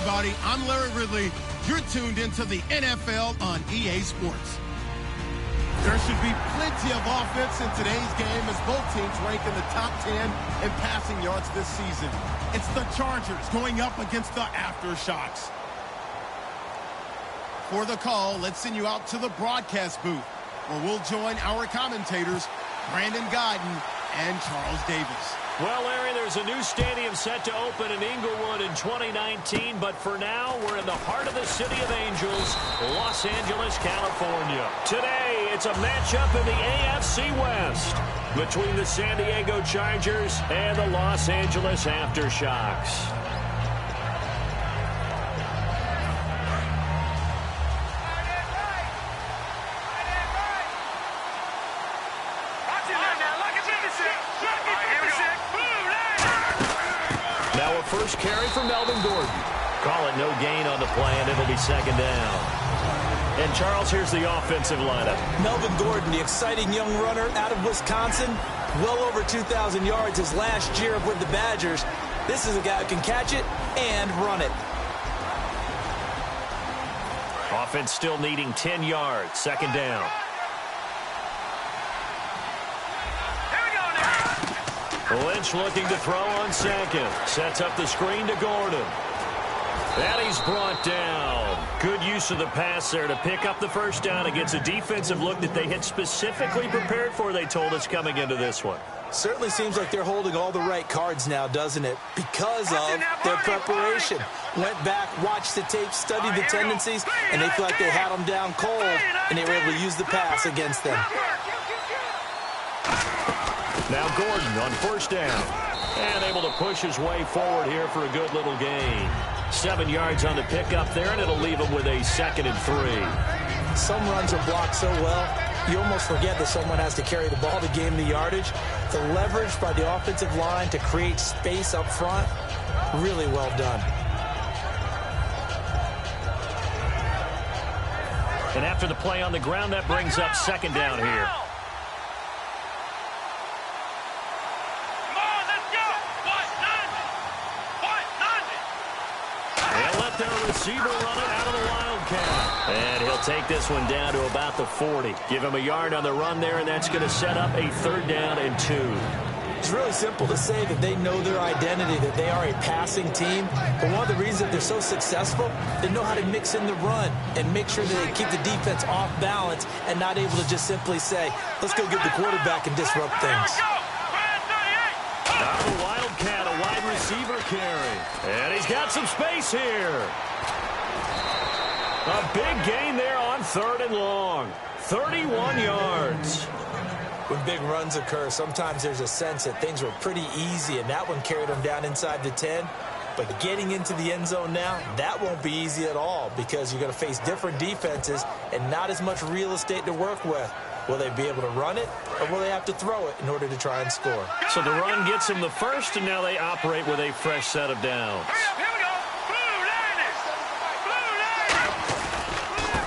everybody. I'm Larry Ridley. You're tuned into the NFL on EA Sports. There should be plenty of offense in today's game as both teams rank in the top 10 in passing yards this season. It's the Chargers going up against the Aftershocks. For the call, let's send you out to the broadcast booth, where we'll join our commentators, Brandon Godden and Charles Davis. Well, Larry, there's a new stadium set to open in Inglewood in 2019, but for now, we're in the heart of the City of Angels, Los Angeles, California. Today, it's a matchup in the AFC West between the San Diego Chargers and the Los Angeles Aftershocks. Now a first carry for Melvin Gordon. Call it no gain on the play, and it'll be second down. And Charles, here's the offensive lineup. Melvin Gordon, the exciting young runner out of Wisconsin, well over 2,000 yards his last year with the Badgers. This is a guy who can catch it and run it. Offense still needing 10 yards, second down. Lynch looking to throw on second. Sets up the screen to Gordon. And he's brought down. Good use of the pass there to pick up the first down against a defensive look that they had specifically prepared for, they told us, coming into this one. Certainly seems like they're holding all the right cards now, doesn't it? Because of their preparation. Went back, watched the tape, studied the tendencies, and they feel like they had them down cold, and they were able to use the pass against them. Now Gordon on first down. And able to push his way forward here for a good little gain. 7 yards on the pickup there, and it'll leave him with a 2nd and 3. Some runs are blocked so well, you almost forget that someone has to carry the ball to gain the yardage. The leverage by the offensive line to create space up front, really well done. And after the play on the ground, that brings up second down here. Their receiver running out of the Wildcat. And he'll take this one down to about the 40. Give him a yard on the run there, and that's going to set up a 3rd down and 2. It's really simple to say that they know their identity, that they are a passing team. But one of the reasons that they're so successful, they know how to mix in the run and make sure that they keep the defense off balance and not able to just simply say, let's go get the quarterback and disrupt things. Out of the Wildcat, a wide receiver carry. And he's got some space here. A big gain there on 3rd and long. 31 yards. When big runs occur, sometimes there's a sense that things were pretty easy, and that one carried them down inside the 10. But getting into the end zone now, that won't be easy at all because you're going to face different defenses and not as much real estate to work with. Will they be able to run it, or will they have to throw it in order to try and score? So the run gets them the first, and now they operate with a fresh set of downs.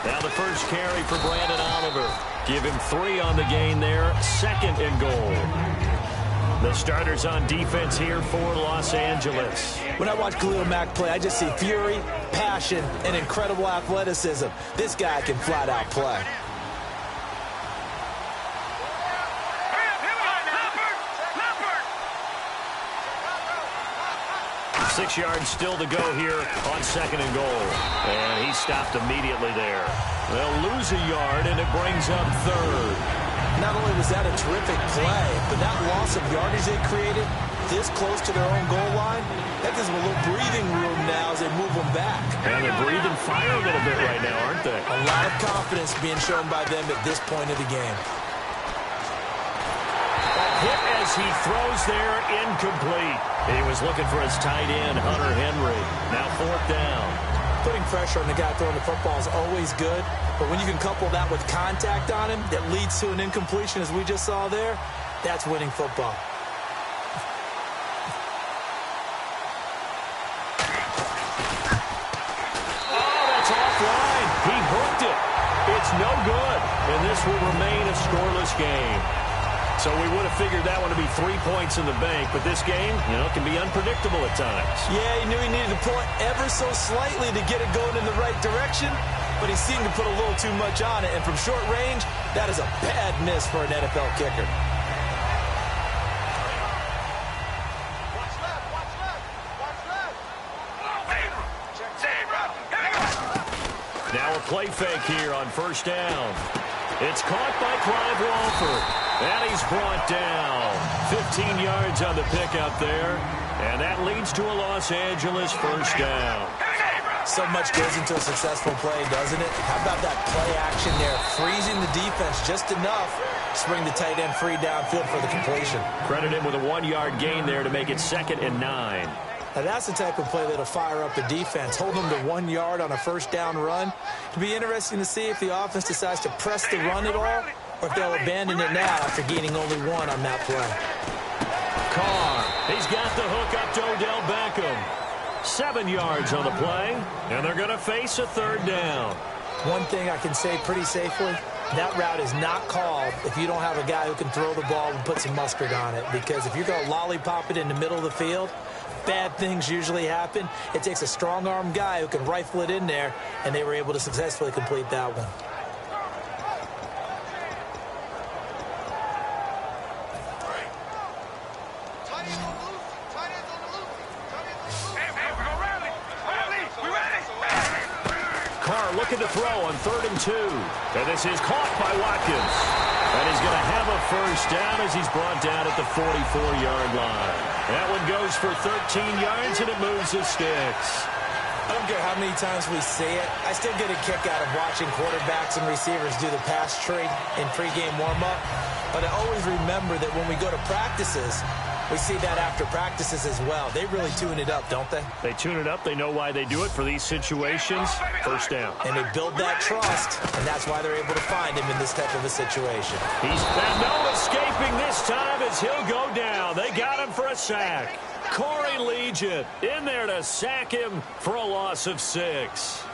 Now the first carry for Brandon Oliver. Give him 3 on the gain there, 2nd and goal. The starters on defense here for Los Angeles. When I watch Khalil Mack play, I just see fury, passion, and incredible athleticism. This guy can flat out play. 6 yards still to go here on 2nd and goal. And he stopped immediately there. They'll lose a yard, and it brings up 3rd. Not only was that a terrific play, but that loss of yardage they created this close to their own goal line, that gives them a little breathing room now as they move them back. And they're breathing fire a little bit right now, aren't they? A lot of confidence being shown by them at this point of the game. Hit as he throws there, incomplete. He was looking for his tight end, Hunter Henry. Now 4th down. Putting pressure on the guy throwing the football is always good, but when you can couple that with contact on him that leads to an incompletion, as we just saw there, that's winning football. Oh, that's offline. He hooked it. It's no good, and this will remain a scoreless game. So we would have figured that one to be 3 points in the bank, but this game, can be unpredictable at times. Yeah, he knew he needed to pull it ever so slightly to get it going in the right direction, but he seemed to put a little too much on it, and from short range, that is a bad miss for an NFL kicker. Now a play fake here on first down. It's caught by Clive Walford, and he's brought down. 15 yards on the pickup there, and that leads to a Los Angeles first down. So much goes into a successful play, doesn't it? How about that play action there, freezing the defense just enough to bring the tight end free downfield for the completion. Credit him with a 1-yard gain there to make it 2nd and 9. Now that's the type of play that'll fire up the defense, hold them to 1 yard on a first down run. It'll be interesting to see if the offense decides to press the run at all, or if they'll abandon it now after gaining only 1 on that play. Carr, he's got the hook up to Odell Beckham. 7 yards on the play, and they're going to face a 3rd down. One thing I can say pretty safely, that route is not called if you don't have a guy who can throw the ball and put some mustard on it, because if you're going to lollipop it in the middle of the field, bad things usually happen. It takes a strong-arm guy who can rifle it in there, and they were able to successfully complete that one. Carr looking to throw on 3rd and 2. And this is caught by Watkins. And he's going to have a first down as he's brought down at the 44-yard line. That one goes for 13 yards, and it moves the sticks. I don't care how many times we say it, I still get a kick out of watching quarterbacks and receivers do the pass tree in pregame warm-up. But I always remember that when we go to practices, we see that after practices as well. They really tune it up, don't they? They tune it up. They know why they do it for these situations. First down. And they build that trust, and that's why they're able to find him in this type of a situation. He's no escaping this time as he'll go down. They got him for a sack. Corey Legion in there to sack him for a loss of 6.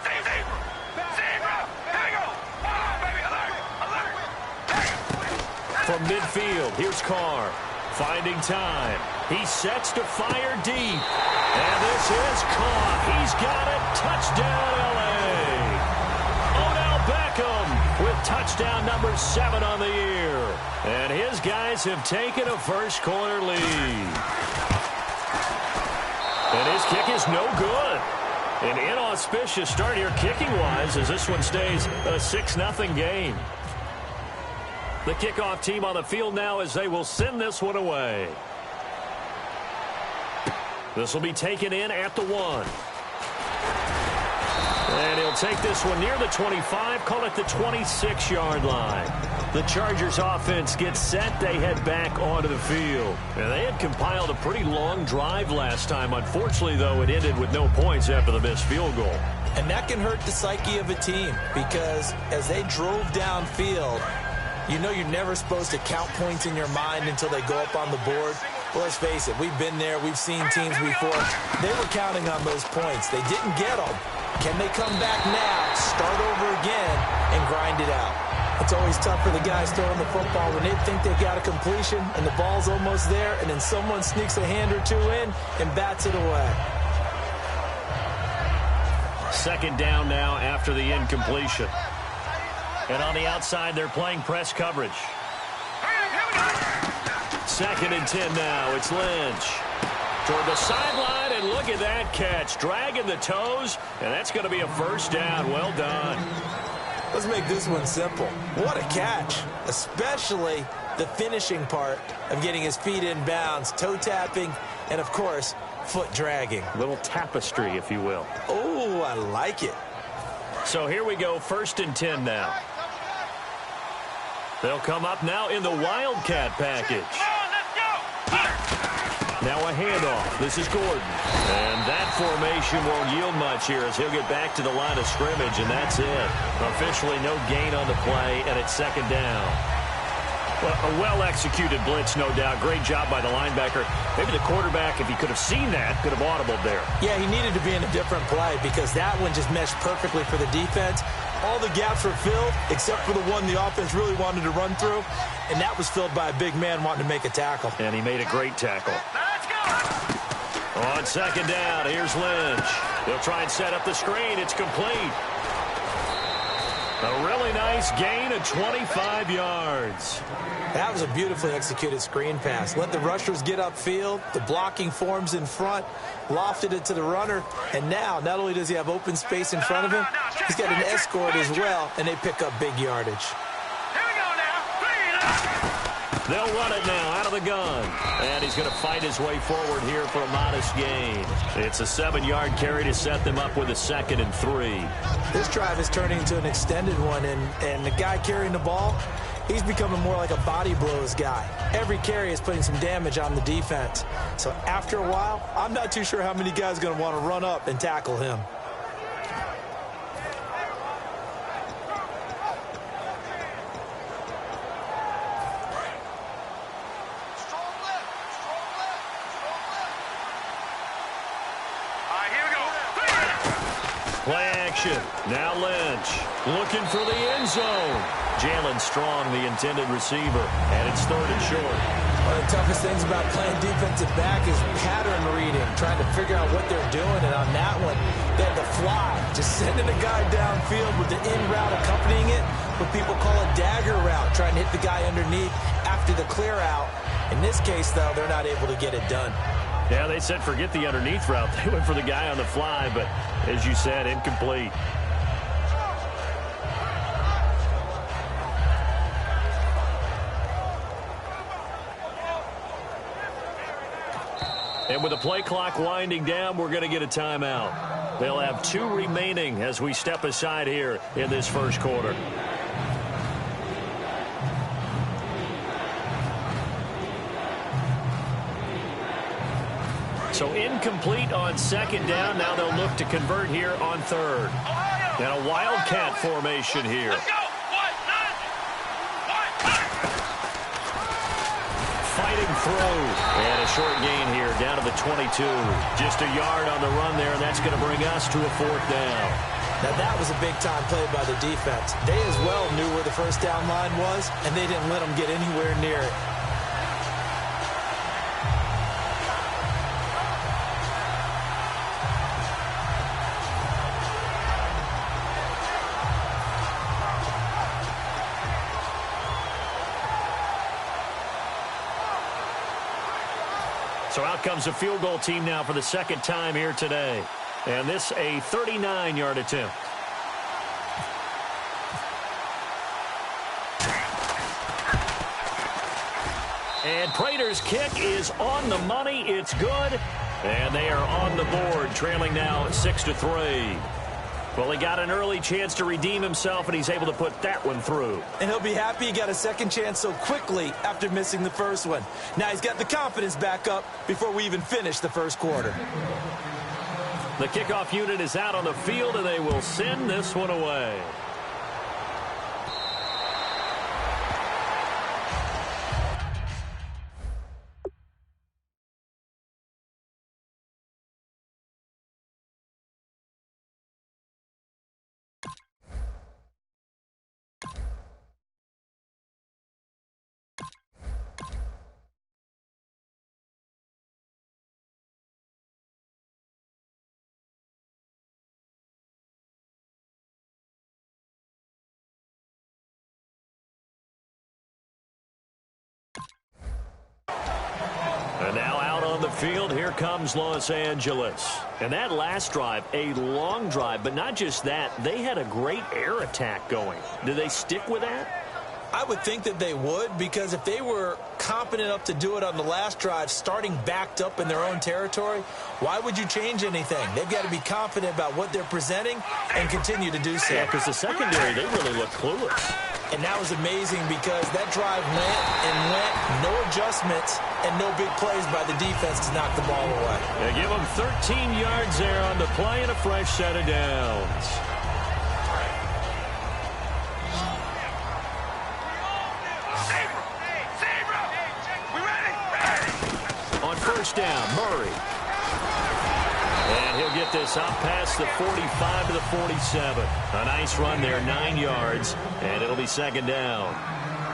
From midfield, here's Carr. Finding time. He sets to fire deep. And this is caught. He's got it. Touchdown, L.A. Odell Beckham with touchdown number 7 on the year. And his guys have taken a first-quarter lead. And his kick is no good. An inauspicious start here kicking-wise as this one stays a 6-0 game. The kickoff team on the field now as they will send this one away. This will be taken in at the 1. And he'll take this one near the 25, call it the 26-yard line. The Chargers offense gets set. They head back onto the field. And they had compiled a pretty long drive last time. Unfortunately, though, it ended with no points after the missed field goal. And that can hurt the psyche of a team because as they drove downfield, you know you're never supposed to count points in your mind until they go up on the board. Well, let's face it, we've been there. We've seen teams before. They were counting on those points. They didn't get them. Can they come back now, start over again, and grind it out? It's always tough for the guys throwing the football when they think they've got a completion and the ball's almost there, and then someone sneaks a hand or two in and bats it away. 2nd down now after the incompletion. And on the outside, they're playing press coverage. 2nd and 10 now. It's Lynch. Toward the sideline, and look at that catch. Dragging the toes, and that's going to be a first down. Well done. Let's make this one simple. What a catch, especially the finishing part of getting his feet in bounds, toe tapping, and, of course, foot dragging. A little tapestry, if you will. Oh, I like it. So here we go, 1st and 10 now. They'll come up now in the Wildcat package. Now a handoff. This is Gordon. And that formation won't yield much here as he'll get back to the line of scrimmage, and that's it. Officially no gain on the play, and it's 2nd down. Well, a well-executed blitz, no doubt. Great job by the linebacker. Maybe the quarterback, if he could have seen that, could have audibled there. Yeah, he needed to be in a different play because that one just meshed perfectly for the defense. All the gaps were filled except for the one the offense really wanted to run through, and that was filled by a big man wanting to make a tackle. And he made a great tackle. On second down, here's Lynch. He'll try and set up the screen. It's complete. A really nice gain of 25 yards. That was a beautifully executed screen pass. Let the rushers get upfield. The blocking forms in front. Lofted it to the runner. And now, not only does he have open space in front of him, he's got an escort as well, and they pick up big yardage. They'll run it now out of the gun. And he's going to fight his way forward here for a modest gain. It's a 7-yard carry to set them up with a 2nd and 3. This drive is turning into an extended one, and the guy carrying the ball, he's becoming more like a body blows guy. Every carry is putting some damage on the defense. So after a while, I'm not too sure how many guys are going to want to run up and tackle him. Play action. Now Lynch looking for the end zone. Jalen Strong, the intended receiver, and it's 3rd and short. One of the toughest things about playing defensive back is pattern reading, trying to figure out what they're doing. And on that one, they had to fly, just sending a guy downfield with the in route accompanying it, what people call a dagger route, trying to hit the guy underneath after the clear out. In this case, though, they're not able to get it done. Yeah, they said forget the underneath route. They went for the guy on the fly, but as you said, incomplete. And with the play clock winding down, we're going to get a timeout. They'll have 2 remaining as we step aside here in this first quarter. So incomplete on 2nd down. Now they'll look to convert here on 3rd. And a wildcat formation here. Fighting through. And a short gain here down to the 22. Just a yard on the run there, and that's going to bring us to a 4th down. Now that was a big-time play by the defense. They as well knew where the first down line was, and they didn't let them get anywhere near it. So out comes a field goal team now for the 2nd time here today. And this a 39-yard attempt. And Prater's kick is on the money. It's good. And they are on the board, trailing now 6-3. Well, he got an early chance to redeem himself, and he's able to put that one through. And he'll be happy he got a second chance so quickly after missing the first one. Now he's got the confidence back up before we even finish the first quarter. The kickoff unit is out on the field, and they will send this one away. And now out on the field, here comes Los Angeles. And that last drive, a long drive, but not just that, they had a great air attack going. Do they stick with that? I would think that they would, because if they were competent enough to do it on the last drive, starting backed up in their own territory, why would you change anything? They've got to be confident about what they're presenting and continue to do so. Yeah, because the secondary, they really look clueless. And that was amazing because that drive went and went, no adjustments, and no big plays by the defense to knock the ball away. They give them 13 yards there on the play and a fresh set of downs. On first down, Murray. And he'll get this up past the 45 to the 47. A nice run there, 9 yards, and it'll be second down.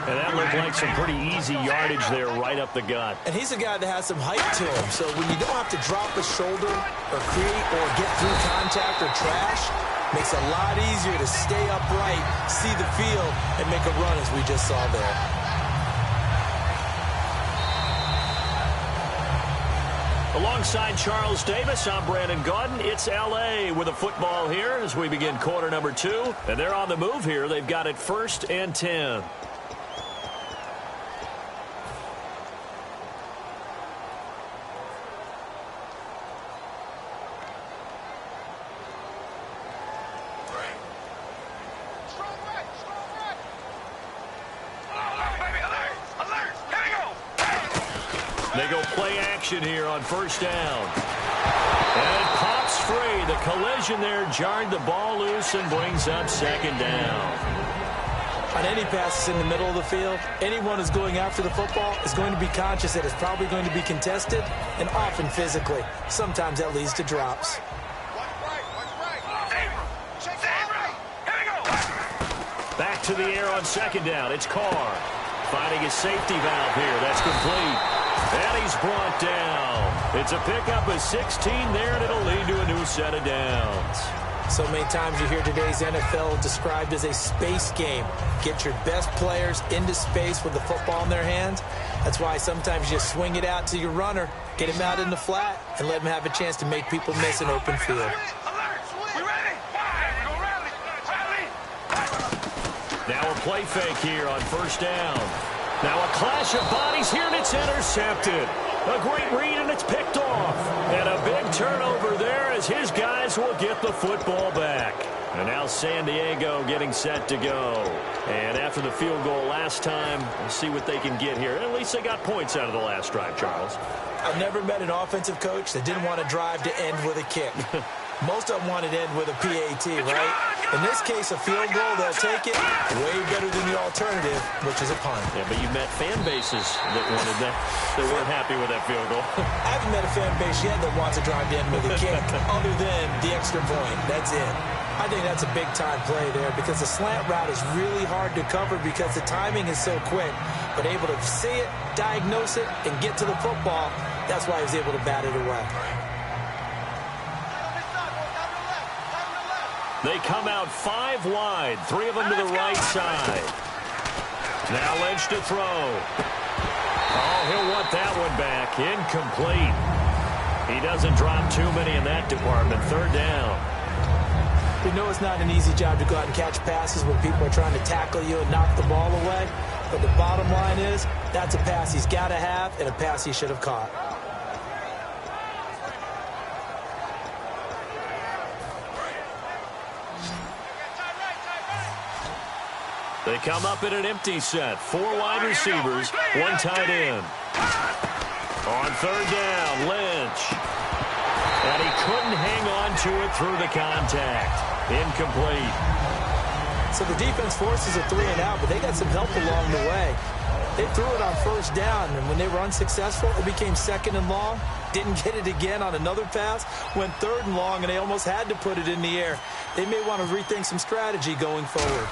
And that looked like some pretty easy yardage there right up the gut. And he's a guy that has some height to him. So when you don't have to drop a shoulder or create or get through contact or trash, makes it a lot easier to stay upright, see the field, and make a run as we just saw there. Alongside Charles Davis, I'm Brandon Gaudin. It's L.A. with a football here as we begin quarter number 2. And they're on the move here. They've got it 1st and 10. They go play action here on 1st down. And it pops free. The collision there jarred the ball loose and brings up 2nd down. On any passes in the middle of the field, anyone who's going after the football is going to be conscious that it's probably going to be contested and often physically. Sometimes that leads to drops. Back to the air on 2nd down. It's Carr finding his safety valve here. That's complete. And he's brought down. It's a pickup of 16 there, and it'll lead to a new set of downs. So many times you hear today's NFL described as a space game. Get your best players into space with the football in their hands. That's why sometimes you just swing it out to your runner, get him out in the flat, and let him have a chance to make people miss an open field. Now a play fake here on 1st down. Now a clash of bodies here, and it's intercepted. A great read, and it's picked off. And a big turnover there as his guys will get the football back. And now San Diego getting set to go. And after the field goal last time, we'll see what they can get here. At least they got points out of the last drive, Charles. I've never met an offensive coach that didn't want to drive to end with a kick. Most of them wanted to end with a PAT, right? In this case, a field goal, they'll take it way better than the alternative, which is a punt. Yeah, but you met fan bases that wanted that. They weren't happy with that field goal. I haven't met a fan base yet that wants to drive to end with a kick other than the extra point. That's it. I think that's a big-time play there because the slant route is really hard to cover because the timing is so quick. But able to see it, diagnose it, and get to the football, that's why he was able to bat it away. They come out 5 wide, 3 of them to the right side. Now Lynch to throw. Oh, he'll want that one back. Incomplete. He doesn't drop too many in that department. 3rd down. We know it's not an easy job to go out and catch passes when people are trying to tackle you and knock the ball away. But the bottom line is, that's a pass he's got to have and a pass he should have caught. They come up in an empty set. 4 wide receivers, 1 tight end. On 3rd down, Lynch. And he couldn't hang on to it through the contact. Incomplete. So the defense forces a 3 and out, but they got some help along the way. They threw it on 1st down, and when they were unsuccessful, it became 2nd and long. Didn't get it again on another pass. Went 3rd and long, and they almost had to put it in the air. They may want to rethink some strategy going forward.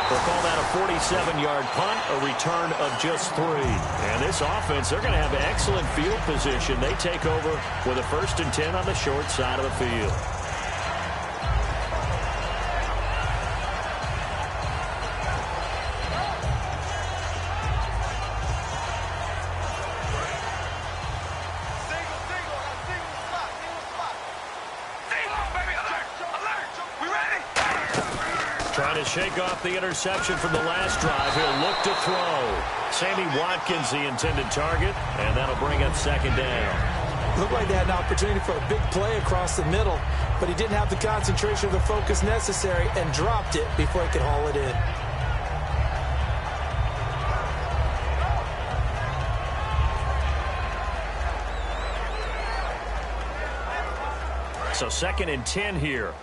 They'll call that a 47-yard punt, a return of just 3. And this offense, they're going to have excellent field position. They take over with a 1st and 10 on the short side of the field. Trying to shake off the interception from the last drive. He'll look to throw. Sammy Watkins, the intended target, and that'll bring up 2nd down. Looked like they had an opportunity for a big play across the middle, but he didn't have the concentration or the focus necessary and dropped it before he could haul it in. So 2nd and 10 here.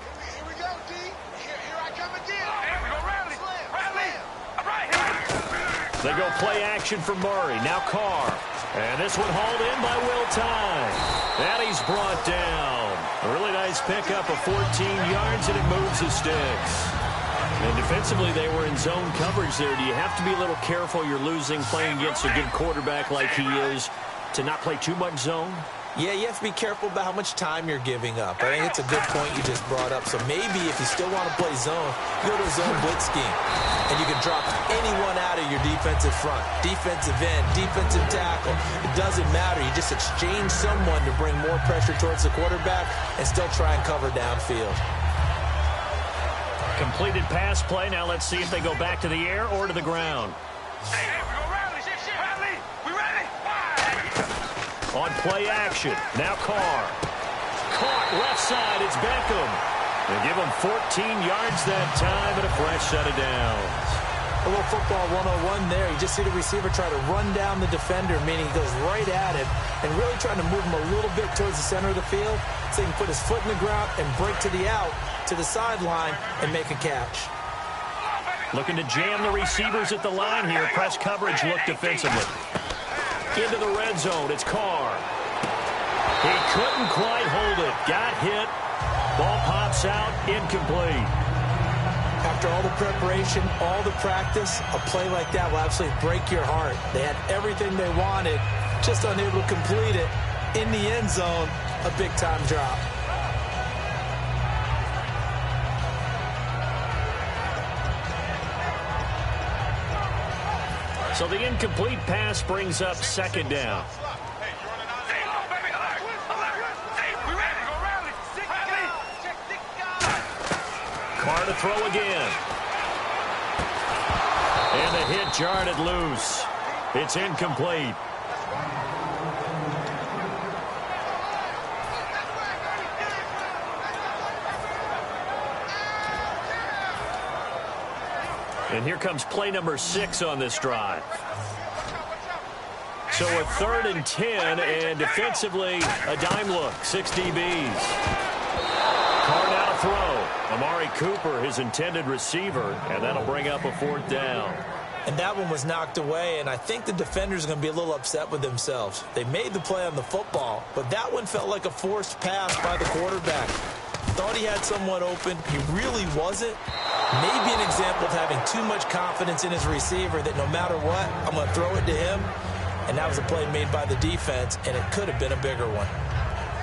They go play action for Murray. Now Carr. And this one hauled in by Will Tye. And he's brought down. A really nice pickup of 14 yards, and it moves the sticks. And defensively, they were in zone coverage there. Do you have to be a little careful you're losing playing against a good quarterback like he is to not play too much zone? Yeah, you have to be careful about how much time you're giving up. I think it's a good point you just brought up. So maybe if you still want to play zone, you go to a zone blitz scheme. And you can drop anyone out of your defensive front. Defensive end, defensive tackle. It doesn't matter. You just exchange someone to bring more pressure towards the quarterback and still try and cover downfield. Completed pass play. Now let's see if they go back to the air or to the ground. Hey, we go rally. Rally. We ready? On play action. Now Carr. Caught left side. It's Beckham. They give him 14 yards that time and a fresh set of downs. A little football 101 there. You just see the receiver try to run down the defender, meaning he goes right at him and really trying to move him a little bit towards the center of the field so he can put his foot in the ground and break to the out, to the sideline, and make a catch. Looking to jam the receivers at the line here. Press coverage look defensively. Into the red zone. It's Carr. He couldn't quite hold it. Got hit. Ball pops out. Incomplete. After all the preparation, all the practice, a play like that will absolutely break your heart. They had everything they wanted, just unable to complete it. In the end zone, a big-time drop. So the incomplete pass brings up second down. Carr to throw again. And the hit jarred it loose. It's incomplete. And here comes play number 6 on this drive. So a 3rd and 10, and defensively, a dime look, 6 DBs. Carr now to throw. Amari Cooper, his intended receiver, and that'll bring up a 4th down. And that one was knocked away, and I think the defenders are going to be a little upset with themselves. They made the play on the football, but that one felt like a forced pass by the quarterback. Thought he had someone open. He really wasn't. Maybe an example of having too much confidence in his receiver that no matter what, I'm going to throw it to him. And that was a play made by the defense, and it could have been a bigger one.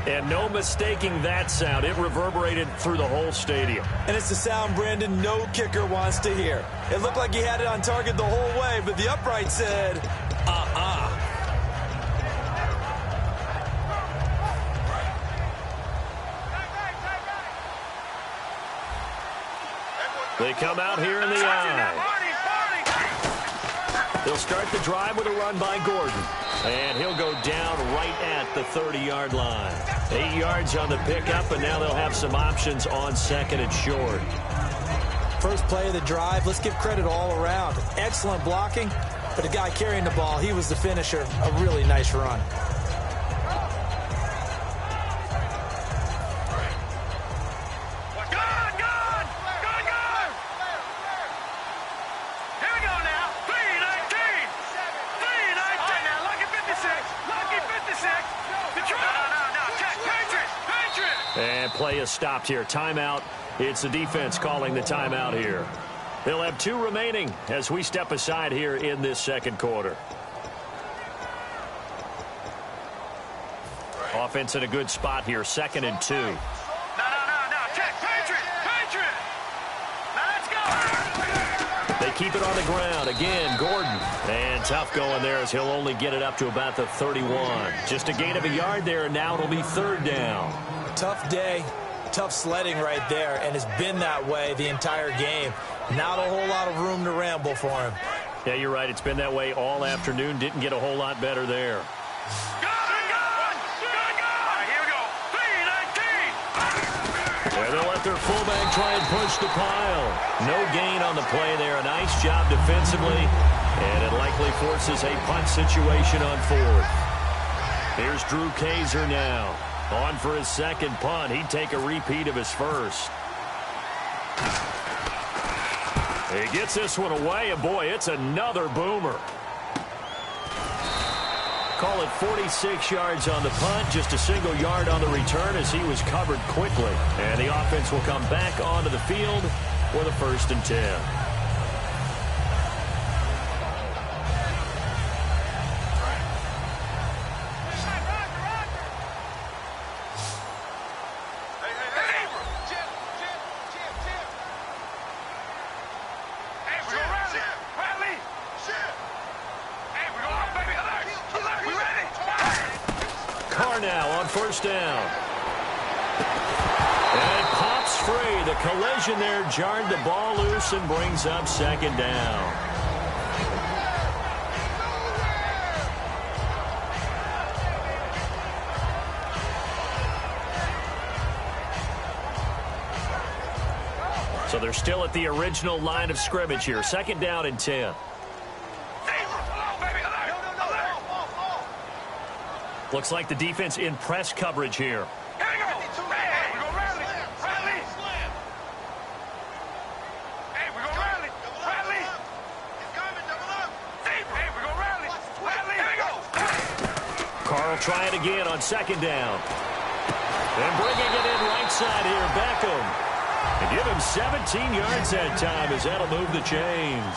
And no mistaking that sound. It reverberated through the whole stadium. And it's the sound, Brandon, no kicker wants to hear. It looked like he had it on target the whole way, but the upright said, They come out here in the eye. They'll start the drive with a run by Gordon. And he'll go down right at the 30-yard line. 8 yards on the pickup, and now they'll have some options on second and short. First play of the drive, let's give credit all around. Excellent blocking, but the guy carrying the ball, he was the finisher. A really nice run. And play is stopped here. Timeout. It's the defense calling the timeout here. They'll have 2 remaining as we step aside here in this second quarter. Offense in a good spot here. 2nd and 2. No. Check. Patriot. Now let's go. They keep it on the ground. Again, Gordon. And tough going there as he'll only get it up to about the 31. Just a gain of a yard there, and now it'll be 3rd down. Tough day, tough sledding right there, and it's been that way the entire game. Not a whole lot of room to ramble for him. Yeah, you're right. It's been that way all afternoon. Didn't get a whole lot better there. Gun! All right, here we go. 3-19. And they'll let their fullback try and push the pile. No gain on the play there. A nice job defensively, and it likely forces a punt situation on 4th. Here's Drew Kaiser now. On for his second punt. He'd take a repeat of his first. He gets this one away, and boy, it's another boomer. Call it 46 yards on the punt, just a single yard on the return as he was covered quickly. And the offense will come back onto the field for the 1st and 10. Now on 1st down. And it pops free. The collision there jarred the ball loose and brings up 2nd down. So they're still at the original line of scrimmage here. 2nd down and 10. Looks like the defense in press coverage here. Here we go. Hey, we go rally. Rally. Hey, we go rally. Rally. He's coming. Double up. Hey, we go rally. Rally. Here we go. Carl try it again on 2nd down. And bringing it in right side here, Beckham. And give him 17 yards that time as that'll move the chains.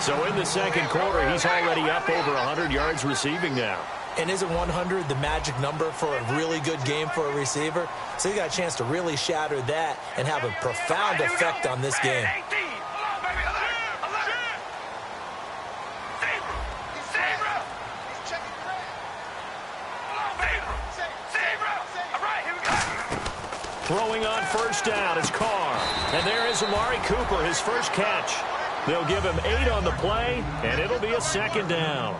So in the 2nd quarter, he's already up over 100 yards receiving now. And isn't 100 the magic number for a really good game for a receiver? So he got a chance to really shatter that and have a profound effect on this game. Throwing on 1st down is Carr. And there is Amari Cooper, his first catch. They'll give him 8 on the play, and it'll be a 2nd down.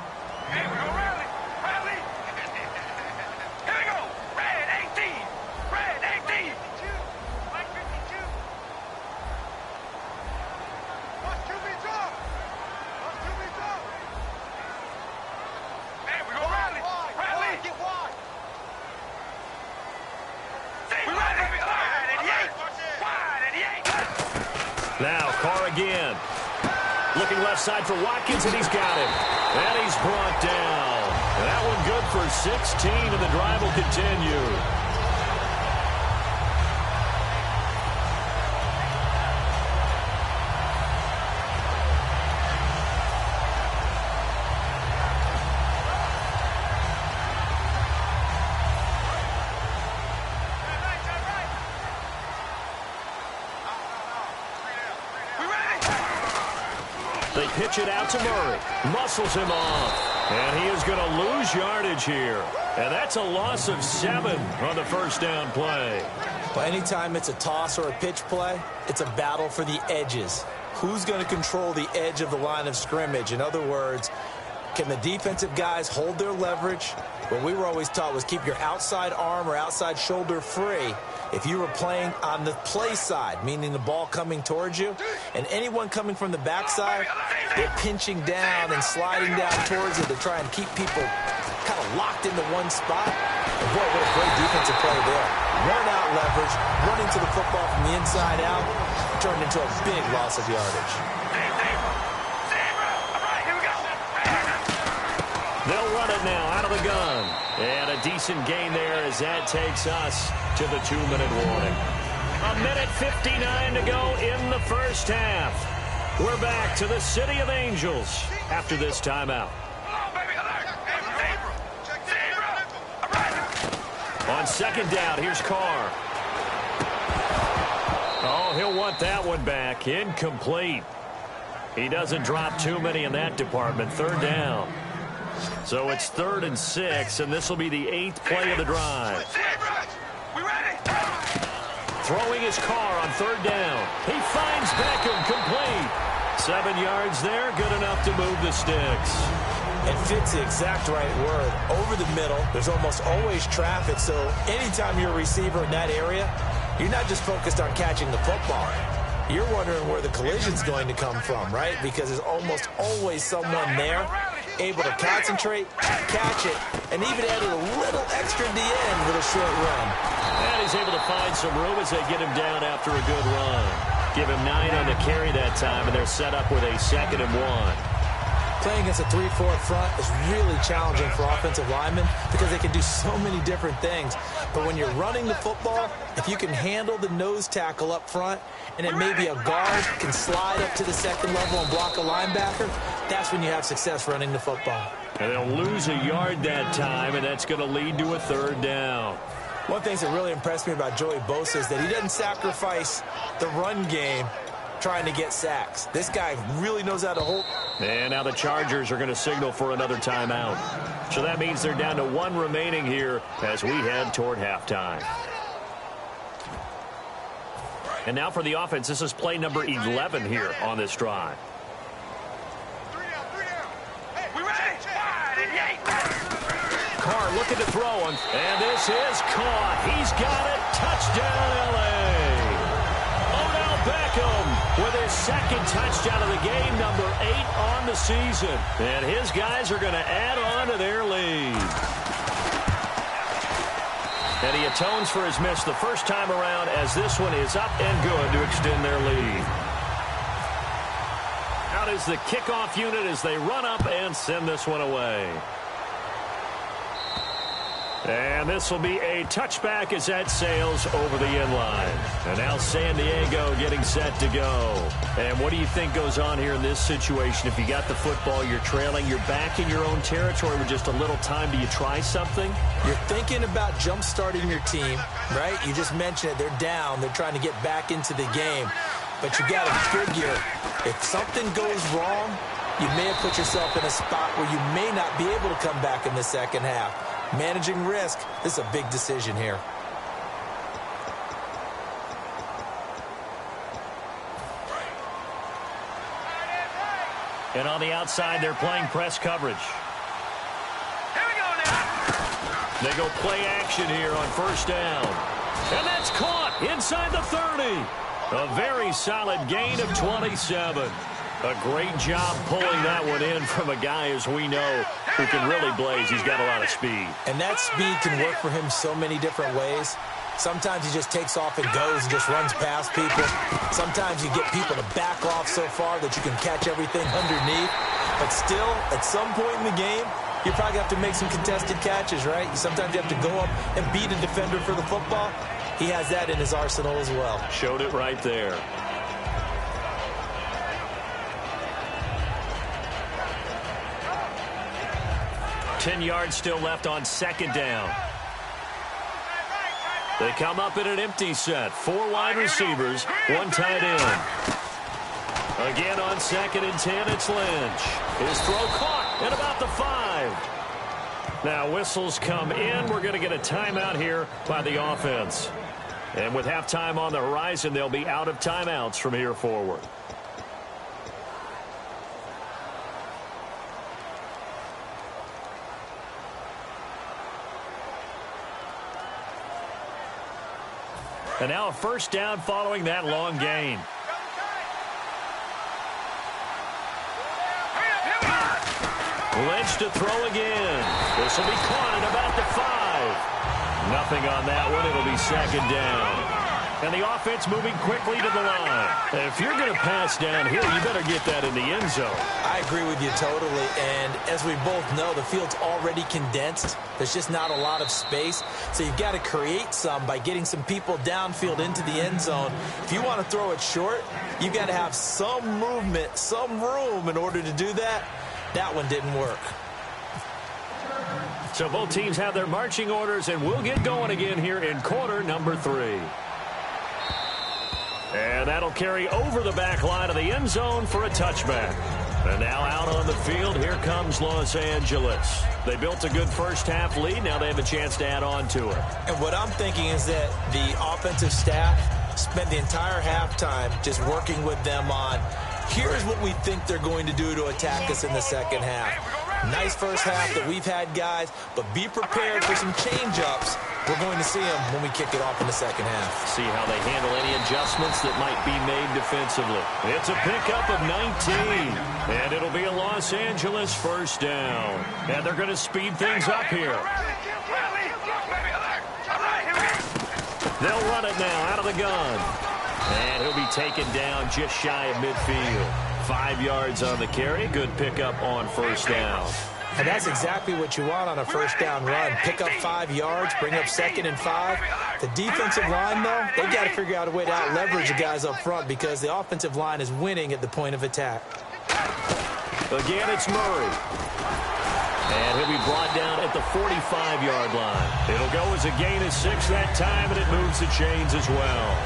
Now, Carr again. Looking left side for Watkins, and he's got him. And he's brought down. And that one good for 16, and the drive will continue. They pitch it out to Murray. Muscles him off. And he is going to lose yardage here. And that's a loss of 7 on the 1st down play. Well, anytime it's a toss or a pitch play, it's a battle for the edges. Who's going to control the edge of the line of scrimmage? In other words, can the defensive guys hold their leverage? What we were always taught was keep your outside arm or outside shoulder free if you were playing on the play side, meaning the ball coming towards you, and anyone coming from the backside, they're pinching down and sliding down towards it to try and keep people kind of locked into one spot. And boy, what a great defensive play there. Run out leverage, running to the football from the inside out, turned into a big loss of yardage. They'll run it now out of the gun. And a decent gain there as that takes us to the 2-minute warning. 1:59 to go in the 1st half. We're back to the City of Angels after this timeout. On 2nd down, here's Carr. Oh, he'll want that one back. Incomplete. He doesn't drop too many in that department. 3rd down. So it's 3rd and 6, and this will be the 8th play of the drive. Throwing his Carr on 3rd down. He finds Beckham complete. 7 yards there, good enough to move the sticks. It fits the exact right word. Over the middle, there's almost always traffic, so anytime you're a receiver in that area, you're not just focused on catching the football. You're wondering where the collision's going to come from, right? Because there's almost always someone there able to concentrate, catch it, and even add a little extra at the end with a short run. And he's able to find some room as they get him down after a good run. Give him 9 on the carry that time, and they're set up with a 2nd and 1. Playing against a 3-4 front is really challenging for offensive linemen because they can do so many different things. But when you're running the football, if you can handle the nose tackle up front and then maybe a guard can slide up to the 2nd level and block a linebacker, that's when you have success running the football. And they'll lose a yard that time, and that's going to lead to a 3rd down. One thing that really impressed me about Joey Bosa is that he doesn't sacrifice the run game trying to get sacks. This guy really knows how to hold. And now the Chargers are going to signal for another timeout. So that means they're down to 1 remaining here as we head toward halftime. And now for the offense, this is play number 11 here on this drive. Carr looking to throw him, and this is caught. He's got it. Touchdown, L.A. Odell Beckham with his 2nd touchdown of the game, number 8 on the season. And his guys are going to add on to their lead. And he atones for his miss the first time around as this one is up and good to extend their lead. Out is the kickoff unit as they run up and send this one away. And this will be a touchback as that sails over the end line. And now San Diego getting set to go. And what do you think goes on here in this situation? If you got the football, you're trailing, you're back in your own territory with just a little time. Do you try something? You're thinking about jump-starting your team, right? You just mentioned it. They're down. They're trying to get back into the game. But you got to figure, if something goes wrong, you may have put yourself in a spot where you may not be able to come back in the second half. Managing risk, this is a big decision here. And on the outside, they're playing press coverage. Here we go now. They go play action here on 1st down. And that's caught inside the 30. A very solid gain of 27. A great job pulling that one in from a guy, as we know, who can really blaze. He's got a lot of speed. And that speed can work for him so many different ways. Sometimes he just takes off and goes and just runs past people. Sometimes you get people to back off so far that you can catch everything underneath. But still, at some point in the game, you probably have to make some contested catches, right? Sometimes you have to go up and beat a defender for the football. He has that in his arsenal as well. Showed it right there. Ten yards still left on 2nd down. They come up in an empty set. 4 wide receivers, 1 tight end. Again on 2nd and 10, it's Lynch. His throw caught at about the 5. Now whistles come in. We're going to get a timeout here by the offense. And with halftime on the horizon, they'll be out of timeouts from here forward. And now a 1st down following that long gain. Lynch to throw again. This will be caught at about the 5. Nothing on that one. It'll be 2nd down. And the offense moving quickly to the line. If you're going to pass down here, you better get that in the end zone. I agree with you totally. And as we both know, the field's already condensed. There's just not a lot of space. So you've got to create some by getting some people downfield into the end zone. If you want to throw it short, you've got to have some movement, some room in order to do that. That one didn't work. So both teams have their marching orders, and we'll get going again here in quarter number 3. And that'll carry over the back line of the end zone for a touchback. And now out on the field, here comes Los Angeles. They built a good first half lead. Now they have a chance to add on to it. And what I'm thinking is that the offensive staff spent the entire halftime just working with them on, here's what we think they're going to do to attack us in the second half. Nice first half that we've had, guys, but be prepared for some change-ups. We're going to see them when we kick it off in the second half. See how they handle any adjustments that might be made defensively. It's a pickup of 19, and it'll be a Los Angeles 1st down. And they're going to speed things up here. They'll run it now out of the gun. And he'll be taken down just shy of midfield. 5 yards on the carry. Good pickup on first down. And that's exactly what you want on a first down run. Pick up 5 yards, bring up 2nd and 5. The defensive line, though, they've got to figure out a way to out-leverage the guys up front because the offensive line is winning at the point of attack. Again, it's Murray. And he'll be brought down at the 45-yard line. It'll go as a gain of 6 that time, and it moves the chains as well.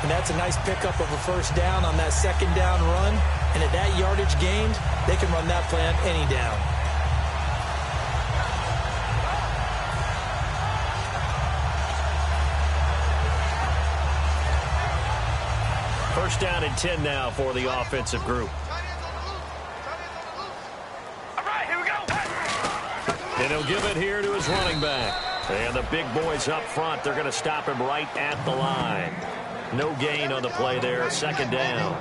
And that's a nice pickup of a first down on that 2nd down run. And at that yardage gained, they can run that play on any down. First down and 10 now for the offensive group. All right, here we go. And he'll give it here to his running back. And the big boys up front, they're going to stop him right at the line. No gain on the play there, 2nd down.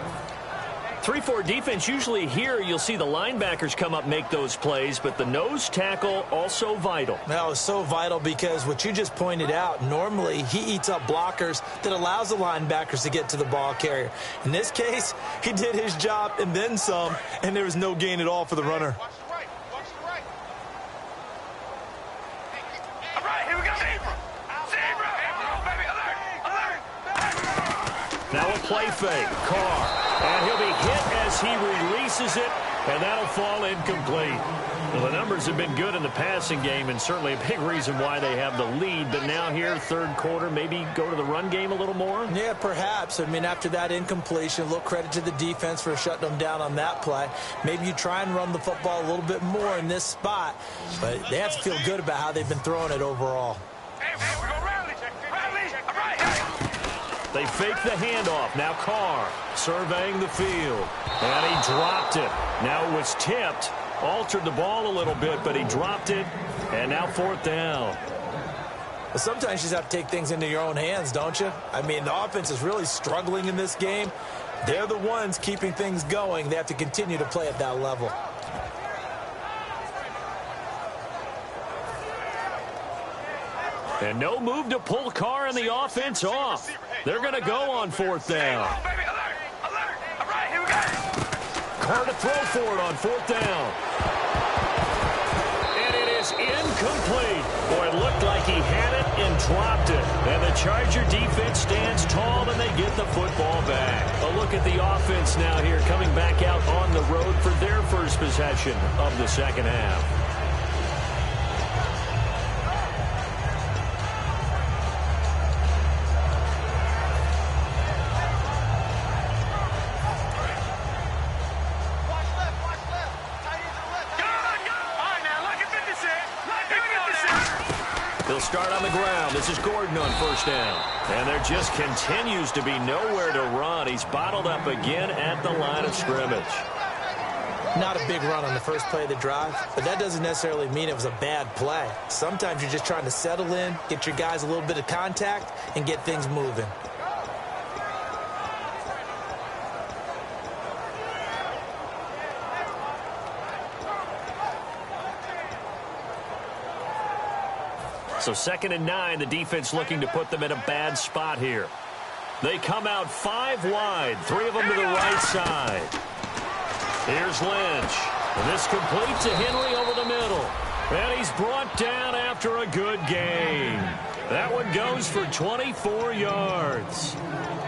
3-4 defense, usually here you'll see the linebackers come up, make those plays, but the nose tackle also vital. That was so vital because what you just pointed out, normally he eats up blockers that allows the linebackers to get to the ball carrier. In this case, he did his job and then some, and there was no gain at all for the runner. Watch the right. Watch the right. All right, here we go. Zebra. Zebra. Baby, alert. Alert. Now a play fake. Carr. And he'll be hit as he releases it, and that'll fall incomplete. Well, the numbers have been good in the passing game, and certainly a big reason why they have the lead. But now here, 3rd quarter, maybe go to the run game a little more? Yeah, perhaps. I mean, after that incompletion, a little credit to the defense for shutting them down on that play. Maybe you try and run the football a little bit more in this spot, but they have to feel good about how they've been throwing it overall. Hey, we're going to rally. Rally. All right. They fake the handoff. Now Carr surveying the field. And he dropped it. Now it was tipped. Altered the ball a little bit, but he dropped it. And now 4th down. Well, sometimes you just have to take things into your own hands, don't you? I mean, the offense is really struggling in this game. They're the ones keeping things going. They have to continue to play at that level. And no move to pull Carr and the offense off. They're going to go on 4th down. Baby, alert. Alert. All right, here we go. Carr to throw for it on 4th down. And it is incomplete. Boy, it looked like he had it and dropped it. And the Charger defense stands tall, and they get the football back. A look at the offense now here, coming back out on the road for their first possession of the 2nd half. They'll start on the ground. This is Gordon on 1st down. And there just continues to be nowhere to run. He's bottled up again at the line of scrimmage. Not a big run on the first play of the drive, but that doesn't necessarily mean it was a bad play. Sometimes you're just trying to settle in, get your guys a little bit of contact, and get things moving. So 2nd and 9, the defense looking to put them in a bad spot here. They come out 5 wide, 3 of them to the right side. Here's Lynch. And this complete to Henry over the middle. And he's brought down after a good gain. That one goes for 24 yards.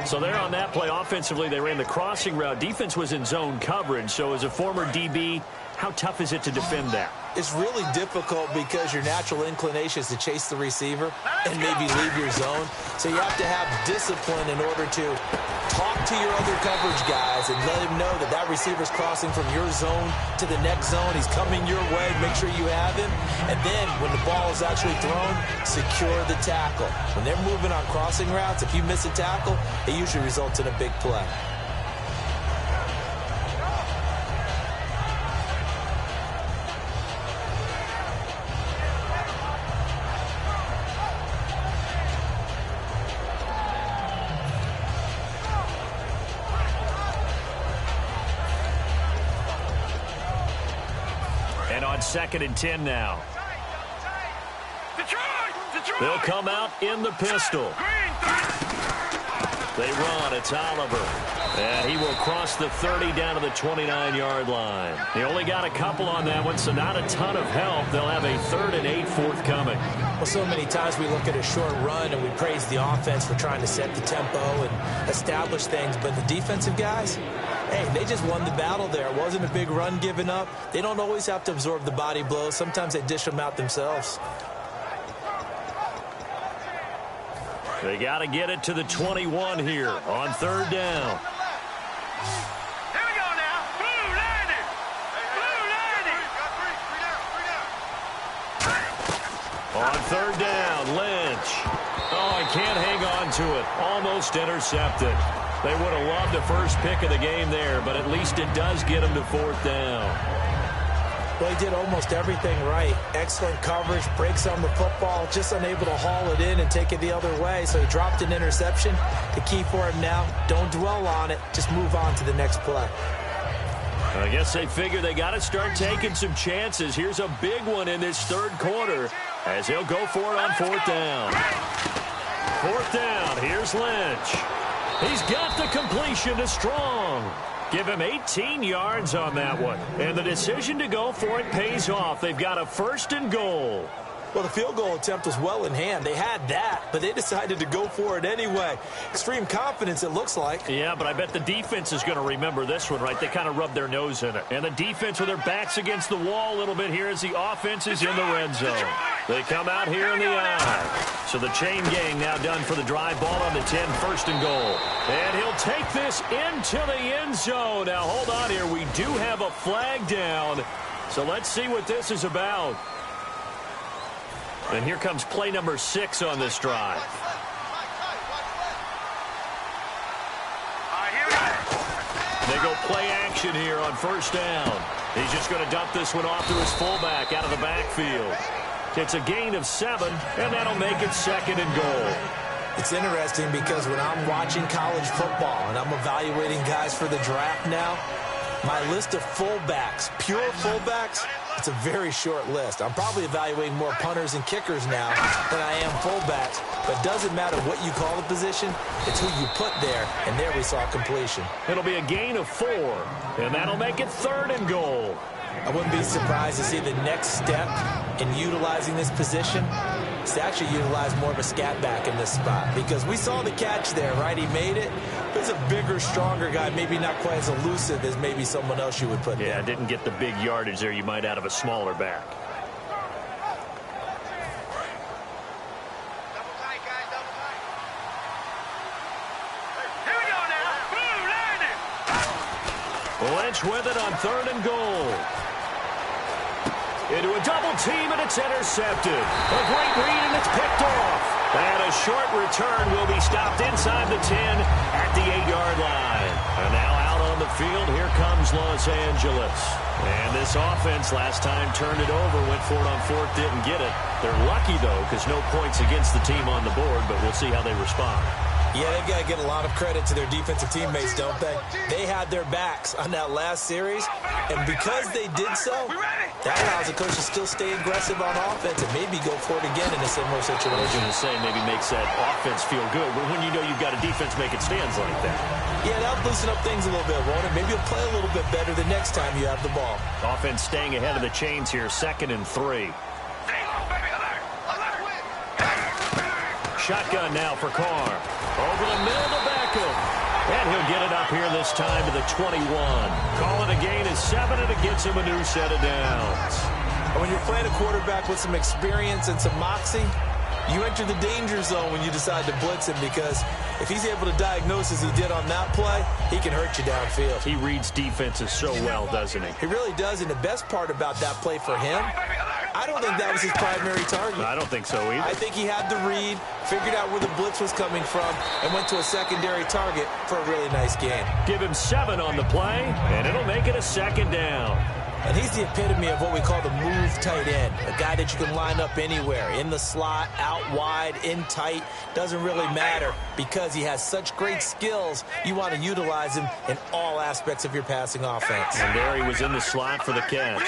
So there on that play, offensively, they ran the crossing route. Defense was in zone coverage. So as a former DB, how tough is it to defend that? It's really difficult because your natural inclination is to chase the receiver and maybe leave your zone. So you have to have discipline in order to talk to your other coverage guys and let him know that that receiver's crossing from your zone to the next zone. He's coming your way. Make sure you have him. And then when the ball is actually thrown, secure the tackle. When they're moving on crossing routes, if you miss a tackle, it usually results in a big play. And on 2nd and 10 now. Detroit! They'll come out in the pistol. They run. It's Oliver. And he will cross the 30 down to the 29-yard line. He only got a couple on that one, so not a ton of help. They'll have a 3rd and 8 forthcoming. Well, so many times we look at a short run and we praise the offense for trying to set the tempo and establish things. But the defensive guys, hey, they just won the battle there. It wasn't a big run given up. They don't always have to absorb the body blows. Sometimes they dish them out themselves. They got to get it to the 21 here on 3rd down. Here we go now. Blue 90. Blue 90. On 3rd down, Lynch. Oh, he can't hang on to it. Almost intercepted. They would have loved the first pick of the game there, but at least it does get them to 4th down. Well, he did almost everything right. Excellent coverage, breaks on the football, just unable to haul it in and take it the other way. So he dropped an interception. The key for him now, don't dwell on it. Just move on to the next play. I guess they figure they got to start taking some chances. Here's a big one in this 3rd quarter as he'll go for it on 4th down. 4th down, here's Lynch. He's got the completion to Strong. Give him 18 yards on that one. And the decision to go for it pays off. They've got a 1st and goal. Well, the field goal attempt was well in hand. They had that, but they decided to go for it anyway. Extreme confidence, it looks like. Yeah, but I bet the defense is going to remember this one, right? They kind of rubbed their nose in it. And the defense with their backs against the wall a little bit here as the offense is in the red zone. They come out here in the eye. So the chain gang now done for the drive. Ball on the 10, 1st and goal. And he'll take this into the end zone. Now, hold on here. We do have a flag down. So let's see what this is about. And here comes play number 6 on this drive. They go play action here on 1st down. He's just going to dump this one off to his fullback out of the backfield. It's a gain of 7, and that'll make it 2nd and goal. It's interesting because when I'm watching college football and I'm evaluating guys for the draft now, my list of fullbacks, pure fullbacks, it's a very short list. I'm probably evaluating more punters and kickers now than I am fullbacks. But it doesn't matter what you call the position. It's who you put there, and there we saw completion. It'll be a gain of 4, and that'll make it 3rd and goal. I wouldn't be surprised to see the next step in utilizing this position is to actually utilize more of a scat back in this spot. Because we saw the catch there, right? He made it. But he's a bigger, stronger guy, maybe not quite as elusive as maybe someone else you would put there. Yeah, didn't get the big yardage there you might out of a smaller back. Double tight, guys, double tight. Here we go now. Blue 90. Lynch with it on 3rd and goal. Into a double team, and it's intercepted. A great read, and it's picked off. And a short return will be stopped inside the 10 at the 8-yard line. And now out on the field, here comes Los Angeles. And this offense last time turned it over, went for it on 4th, didn't get it. They're lucky, though, because no points against the team on the board, but we'll see how they respond. Yeah, they've got to get a lot of credit to their defensive teammates, don't they? They had their backs on that last series, and because they did so, that allows the coach to still stay aggressive on offense and maybe go for it again in a similar situation. I was going to say maybe makes that offense feel good, but when you know you've got a defense making stands like that. Yeah, that'll loosen up things a little bit, won't it? Maybe you'll play a little bit better the next time you have the ball. Offense staying ahead of the chains here, 2nd and 3. Shotgun now for Carr. Over the middle to Beckham. And he'll get it up here this time to the 21. Call it a gain of 7, and it gets him a new set of downs. And when you're playing a quarterback with some experience and some moxie, you enter the danger zone when you decide to blitz him, because if he's able to diagnose as he did on that play, he can hurt you downfield. He reads defenses so well, doesn't he? He really does, and the best part about that play for him, I don't think that was his primary target. I don't think so either. I think he had the read, figured out where the blitz was coming from, and went to a secondary target for a really nice gain. Give him 7 on the play, and it'll make it a 2nd down. And he's the epitome of what we call the move tight end, a guy that you can line up anywhere, in the slot, out wide, in tight, doesn't really matter, because he has such great skills, you want to utilize him in all aspects of your passing offense. And there he was in the slot for the catch.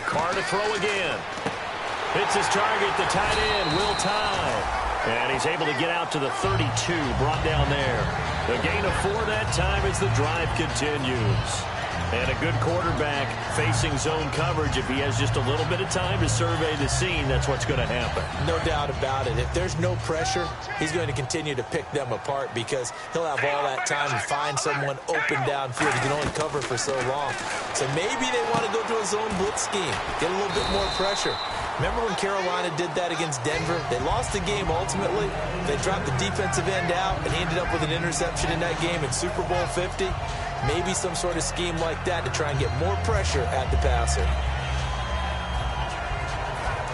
Carr to throw again. Hits his target, the tight end, Will Tye. And he's able to get out to the 32, brought down there. The gain of 4 that time as the drive continues. And a good quarterback facing zone coverage. If he has just a little bit of time to survey the scene, that's what's going to happen. No doubt about it. If there's no pressure, he's going to continue to pick them apart because he'll have all that time to find someone open downfield. He can only cover for so long. So maybe they want to go to a zone blitz scheme, get a little bit more pressure. Remember when Carolina did that against Denver? They lost the game ultimately. They dropped the defensive end out, and he ended up with an interception in that game in Super Bowl 50. Maybe some sort of scheme like that to try and get more pressure at the passer.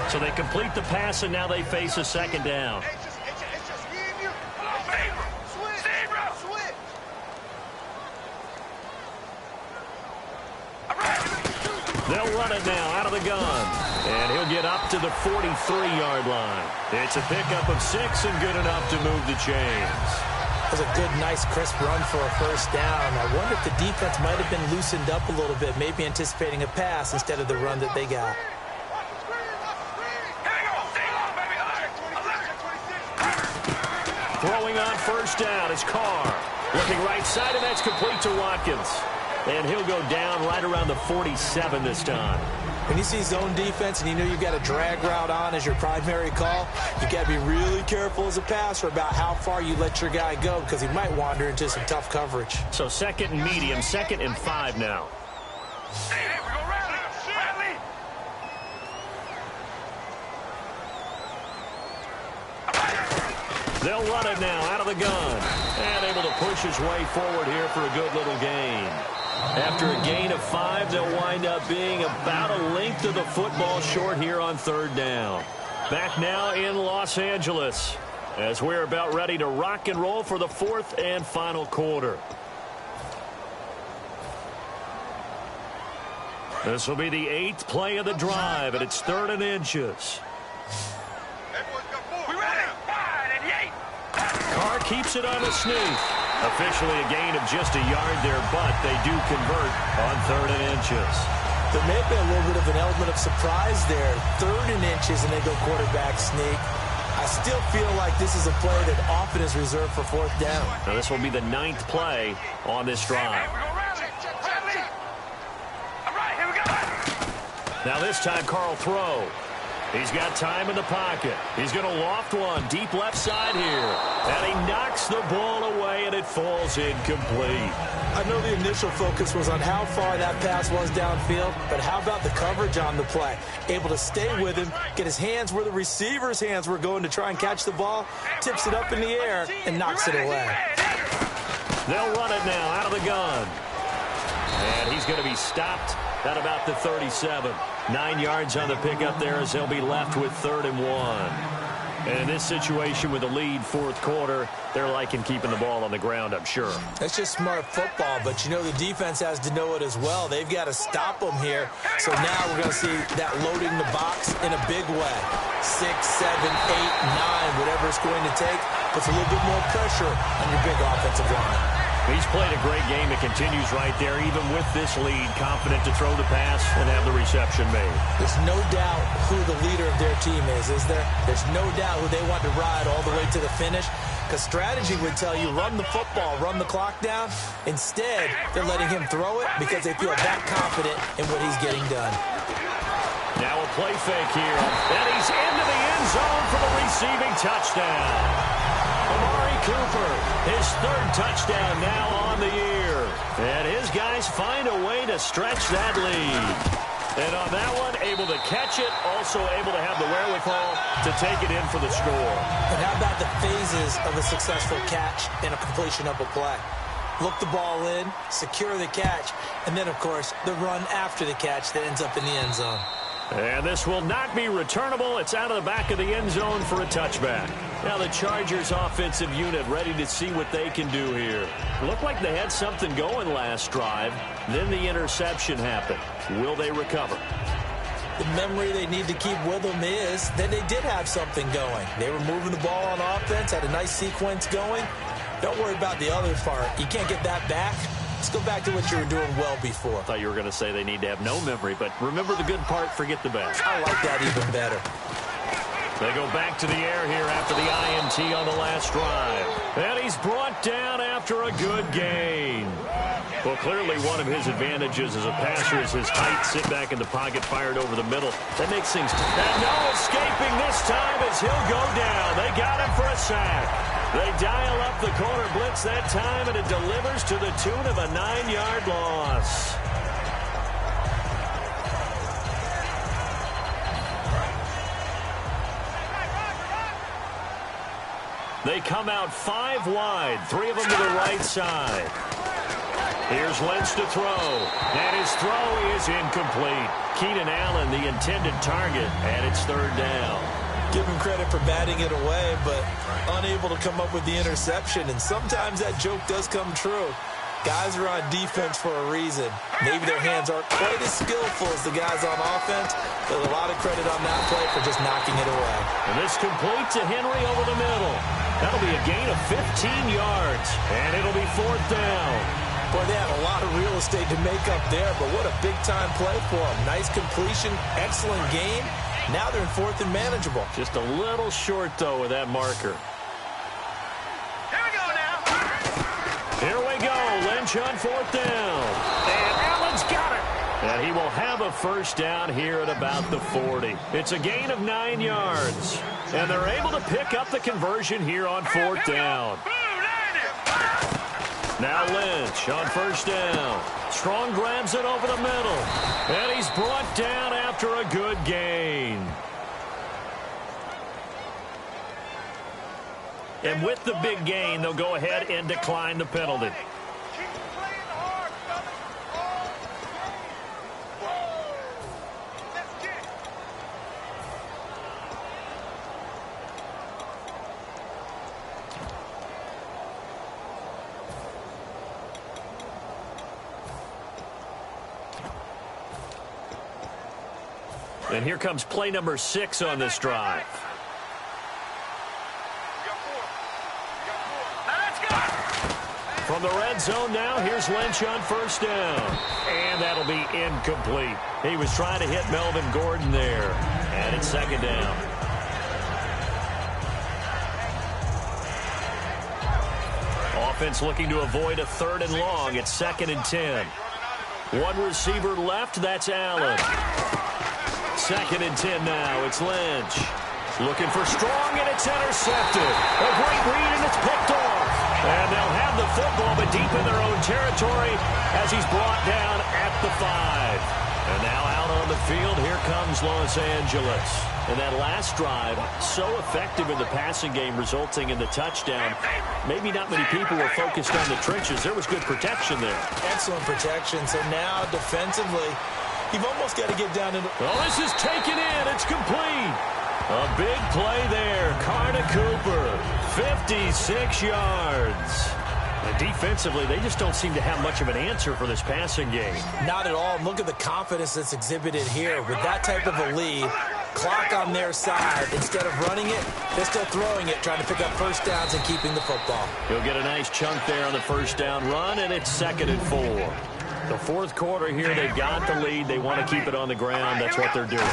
So they complete the pass, and now they face a second down. They'll run it now out of the gun. And he'll get up to the 43-yard line. It's a pickup of 6 and good enough to move the chains. That was a good, nice, crisp run for a first down. I wonder if the defense might have been loosened up a little bit, maybe anticipating a pass instead of the run that they got. Throwing on first down is Carr. Looking right side, and that's complete to Watkins. And he'll go down right around the 47 this time. When you see zone defense and you know you've got a drag route on as your primary call, you got to be really careful as a passer about how far you let your guy go because he might wander into some tough coverage. So 2nd and medium, 2nd and 5 now. They'll run it now out of the gun. And able to push his way forward here for a good little gain. After a gain of 5, they'll wind up being about a length of the football short here on 3rd down. Back now in Los Angeles as we're about ready to rock and roll for the 4th and final quarter. This will be the 8th play of the drive, and it's 3rd and inches. Carr keeps it on the sneak. Officially a gain of just a yard there, but they do convert on 3rd and inches. There may have been a little bit of an element of surprise there. 3rd and inches, and they go quarterback sneak. I still feel like this is a play that often is reserved for 4th down. Now this will be the 9th play on this drive. Now this time Carr will throw. He's got time in the pocket. He's going to loft one deep left side here. And he knocks the ball away, and it falls incomplete. I know the initial focus was on how far that pass was downfield, but how about the coverage on the play? Able to stay with him, get his hands where the receiver's hands were going to try and catch the ball, tips it up in the air, and knocks it away. They'll run it now out of the gun. And he's going to be stopped at about the 37. 9 yards on the pickup there as they'll be left with 3rd and 1. And in this situation with the lead 4th quarter, they're liking keeping the ball on the ground, I'm sure. That's just smart football, but you know the defense has to know it as well. They've got to stop them here. So now we're going to see that loading the box in a big way. 6, 7, 8, 9, whatever it's going to take, puts a little bit more pressure on your big offensive line. He's played a great game. It continues right there, even with this lead, confident to throw the pass and have the reception made. There's no doubt who the leader of their team is there? There's no doubt who they want to ride all the way to the finish, because strategy would tell you run the football, run the clock down. Instead, they're letting him throw it because they feel that confident in what he's getting done. Now a play fake here, and he's into the end zone for the receiving touchdown. Amari Cooper, his 3rd touchdown now on the year. And his guys find a way to stretch that lead. And on that one, able to catch it, also able to have the wherewithal to take it in for the score. And how about the phases of a successful catch and a completion of a play? Look the ball in, secure the catch, and then, of course, the run after the catch that ends up in the end zone. And this will not be returnable. It's out of the back of the end zone for a touchback. Now the Chargers offensive unit ready to see what they can do here. Looked like they had something going last drive. Then the interception happened. Will they recover? The memory they need to keep with them is that they did have something going. They were moving the ball on offense, had a nice sequence going. Don't worry about the other part. You can't get that back. Let's go back to what you were doing well before. I thought you were going to say they need to have no memory, but remember the good part, forget the bad. I like that even better. They go back to the air here after the INT on the last drive. And he's brought down after a good gain. Well, clearly one of his advantages as a passer is his height. Sit back in the pocket, fired over the middle. That makes things tough. And no escaping this time as he'll go down. They got him for a sack. They dial up the corner blitz that time, and it delivers to the tune of a 9-yard loss. They come out 5 wide, 3 of them to the right side. Here's Lynch to throw, and his throw is incomplete. Keenan Allen, the intended target, and it's 3rd down. Give him credit for batting it away, but unable to come up with the interception, and sometimes that joke does come true. Guys are on defense for a reason. Maybe their hands aren't quite as skillful as the guys on offense, but a lot of credit on that play for just knocking it away. And this complete to Henry over the middle. That'll be a gain of 15 yards, and it'll be 4th down. Boy, they had a lot of real estate to make up there, but what a big-time play for them. Nice completion, excellent game. Now they're in 4th and manageable. Just a little short, though, with that marker. Here we go now. Here we go. Lynch on 4th down. And Allen's got it. And he will have a 1st down here at about the 40. It's a gain of 9 yards. And they're able to pick up the conversion here on 4th down. Now Lynch on 1st down. Strong grabs it over the middle. And he's brought down after a good gain. And with the big gain, they'll go ahead and decline the penalty. And here comes play number 6 on this drive. From the red zone now, here's Lynch on 1st down. And that'll be incomplete. He was trying to hit Melvin Gordon there. And it's 2nd down. Offense looking to avoid a 3rd and long. It's 2nd and 10. One receiver left, that's Allen. 2nd and 10 now. It's Lynch. Looking for Strong, and it's intercepted. A great read, and it's picked off. And they'll have the football, but deep in their own territory as he's brought down at the 5. And now out on the field, here comes Los Angeles. And that last drive, so effective in the passing game, resulting in the touchdown. Maybe not many people were focused on the trenches. There was good protection there. Excellent protection. So now defensively, you've almost got to get down into... Well, this is taken in. It's complete. A big play there. Carter Cooper, 56 yards. And defensively, they just don't seem to have much of an answer for this passing game. Not at all. Look at the confidence that's exhibited here. With that type of a lead, clock on their side, instead of running it, they're still throwing it, trying to pick up 1st downs and keeping the football. He'll get a nice chunk there on the 1st down run, and it's 2nd and 4. The 4th quarter here, they've got the lead. They want to keep it on the ground. That's what they're doing.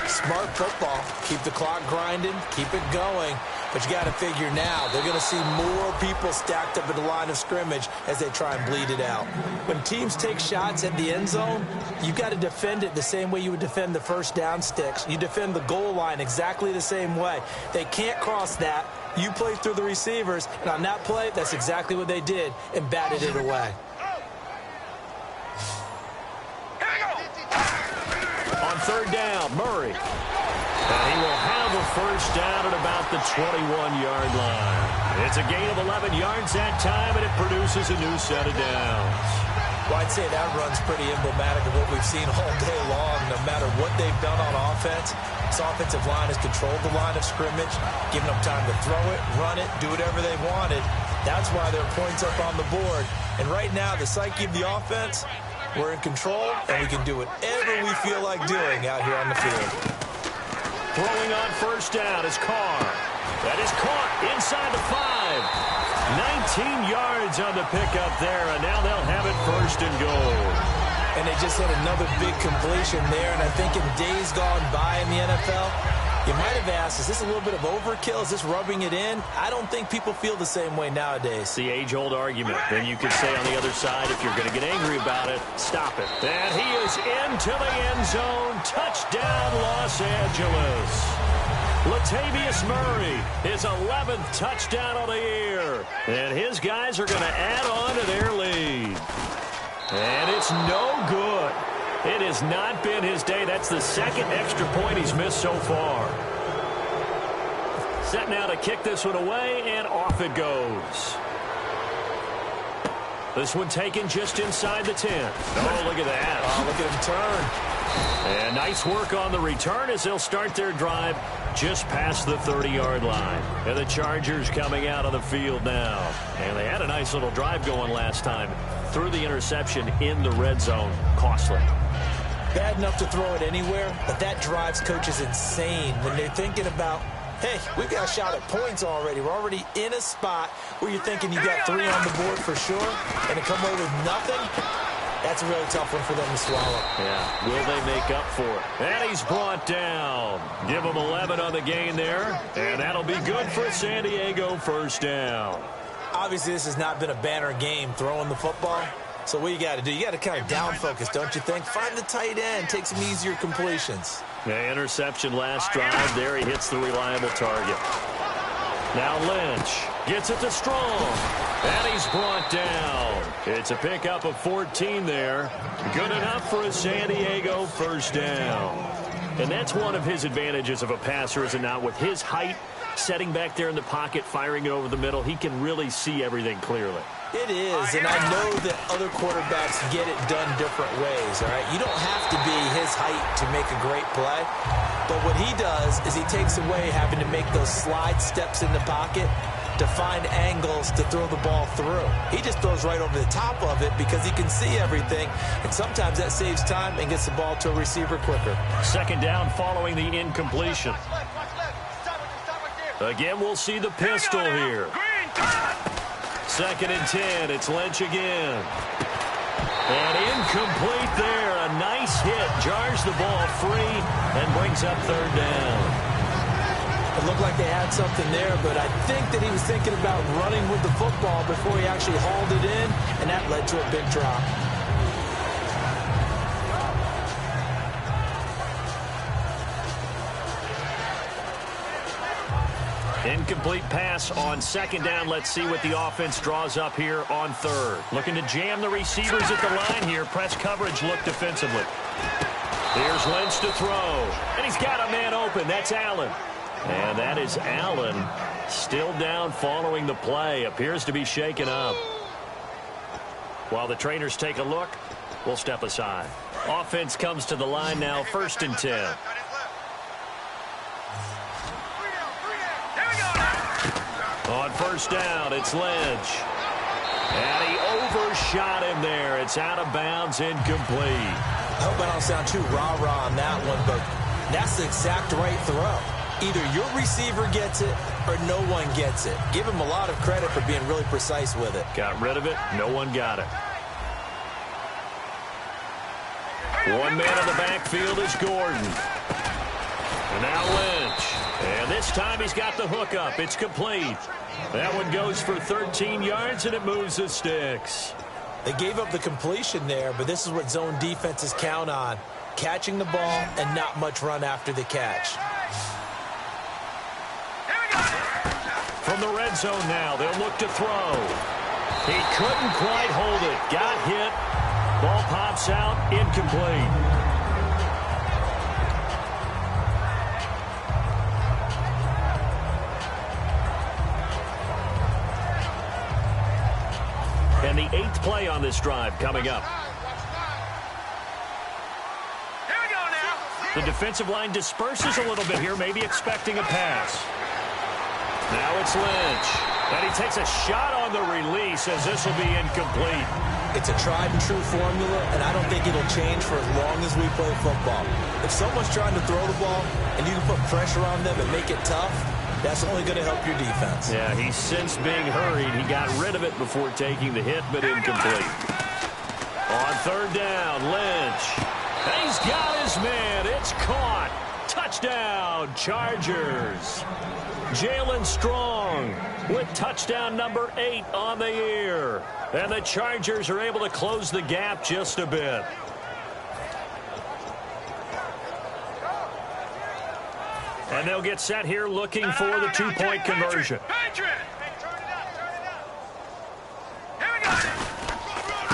Smart football. Keep the clock grinding. Keep it going. But you got to figure now, they're going to see more people stacked up at the line of scrimmage as they try and bleed it out. When teams take shots at the end zone, you got to defend it the same way you would defend the 1st down sticks. You defend the goal line exactly the same way. They can't cross that. You play through the receivers, and on that play, that's exactly what they did and batted it away. On 3rd down, Murray. And he will have a 1st down at about the 21-yard line. It's a gain of 11 yards that time, and it produces a new set of downs. Well, I'd say that run's pretty emblematic of what we've seen all day long. No matter what they've done on offense, this offensive line has controlled the line of scrimmage, given them time to throw it, run it, do whatever they wanted. That's why there are points up on the board. And right now, the psyche of the offense, we're in control, and we can do whatever we feel like doing out here on the field. Throwing on 1st down is Carr. That is caught inside the 5. 19 yards on the pickup there, and now they'll have it 1st and goal. And they just hit another big completion there, and I think in days gone by in the NFL, You might have asked, is this a little bit of overkill? Is this rubbing it in? I don't think people feel the same way nowadays. The age-old argument. Then you could say on the other side, if you're going to get angry about it, stop it. And he is into the end zone. Touchdown, Los Angeles. Latavius Murray, his 11th touchdown of the year. And his guys are going to add on to their lead. And it's no good. It has not been his day. That's the second extra point he's missed so far. Set now to kick this one away, and off it goes. This one taken just inside the 10. Oh, look at that. Oh, look at him turn. And nice work on the return as they'll start their drive just past the 30-yard line. And the Chargers coming out of the field now. And they had a nice little drive going last time. Threw the interception in the red zone. Costly. Bad enough to throw it anywhere, but that drives coaches insane when they're thinking about, hey, we've got a shot at points already. We're already in a spot where you're thinking you got 3 on the board for sure, and to come away with nothing, that's a really tough one for them to swallow. Yeah, will they make up for it? And he's brought down. Give him 11 on the gain there, and that'll be good for San Diego, first down. Obviously, this has not been a banner game throwing the football. So what you got to do, you got to kind of down focus, don't you think? Find the tight end, take some easier completions. The interception last drive. There he hits the reliable target. Now Lynch gets it to Strong. And he's brought down. It's a pickup of 14 there. Good enough for a San Diego first down. And that's one of his advantages of a passer, is it not? With his height, setting back there in the pocket, firing it over the middle, he can really see everything clearly. It is, and I know that other quarterbacks get it done different ways, all right? You don't have to be his height to make a great play, but what he does is he takes away having to make those slide steps in the pocket to find angles to throw the ball through. He just throws right over the top of it because he can see everything, and sometimes that saves time and gets the ball to a receiver quicker. Second down following the incompletion. Again, we'll see the pistol here. Second and 10. It's Lynch again. And incomplete there. A nice hit. Jars the ball free and brings up third down. It looked like they had something there, but I think that he was thinking about running with the football before he actually hauled it in, and that led to a big drop. Incomplete pass on second down. Let's see what the offense draws up here on third. Looking to jam the receivers at the line here. Press coverage look defensively. Here's Lynch to throw. And he's got a man open. That's Allen. And that is Allen still down following the play. Appears to be shaken up. While the trainers take a look, we'll step aside. Offense comes to the line now, first and 10. On first down, it's Lynch. And he overshot him there. It's out of bounds, incomplete. I hope I don't sound too rah-rah on that one, but that's the exact right throw. Either your receiver gets it or no one gets it. Give him a lot of credit for being really precise with it. Got rid of it. No one got it. One man in the backfield is Gordon. And now Lynch. And this time he's got the hook up. It's complete. That one goes for 13 yards, and it moves the sticks. They gave up the completion there, but this is what zone defenses count on. Catching the ball and not much run after the catch. From the red zone now, they'll look to throw. He couldn't quite hold it. Got hit. Ball pops out. Incomplete. And the 8th play on this drive coming up. Here we go now. The defensive line disperses a little bit here, maybe expecting a pass. Now it's Lynch. And he takes a shot on the release as this will be incomplete. It's a tried-and-true formula, and I don't think it'll change for as long as we play football. If someone's trying to throw the ball and you can put pressure on them and make it tough, that's only going to help your defense. Yeah, he's since being hurried. He got rid of it before taking the hit, but incomplete. On third down, Lynch. And he's got his man. It's caught. Touchdown, Chargers. Jalen Strong with touchdown number 8 on the year. And the Chargers are able to close the gap just a bit. And they'll get set here looking for the two-point conversion.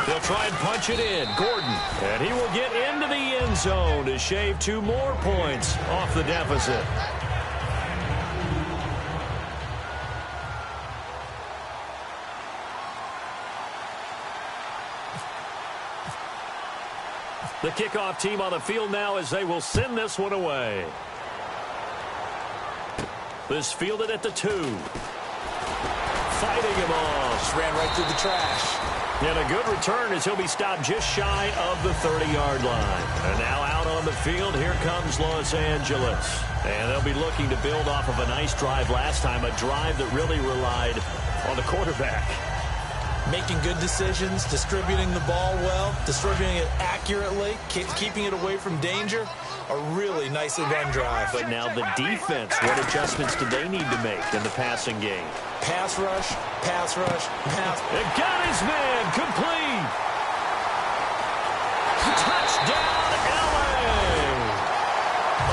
They'll try and punch it in. Gordon. And he will get into the end zone to shave 2 more points off the deficit. The kickoff team on the field now as they will send this one away. This fielded at the 2. Fighting him off. Just ran right through the trash. And a good return as he'll be stopped just shy of the 30-yard line. And now out on the field, here comes Los Angeles. And they'll be looking to build off of a nice drive last time, a drive that really relied on the quarterback. Making good decisions, distributing the ball well, distributing it accurately, keeping it away from danger. A really nicely run drive. But now the defense, what adjustments do they need to make in the passing game? Pass rush, pass rush, pass. It got his man complete. Touchdown, L.A.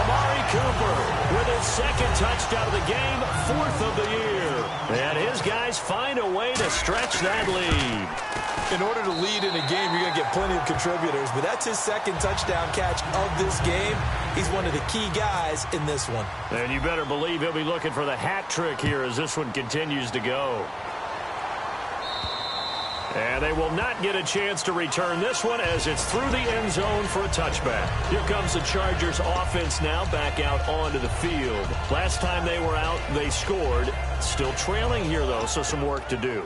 Amari Cooper with his second touchdown of the game, 4th of the year. And his guys find a way to stretch that lead. In order to lead in a game, you're going to get plenty of contributors, but that's his second touchdown catch of this game. He's one of the key guys in this one. And you better believe he'll be looking for the hat trick here as this one continues to go. And they will not get a chance to return this one as it's through the end zone for a touchback. Here comes the Chargers offense now back out onto the field. Last time they were out, they scored. Still trailing here, though, so some work to do.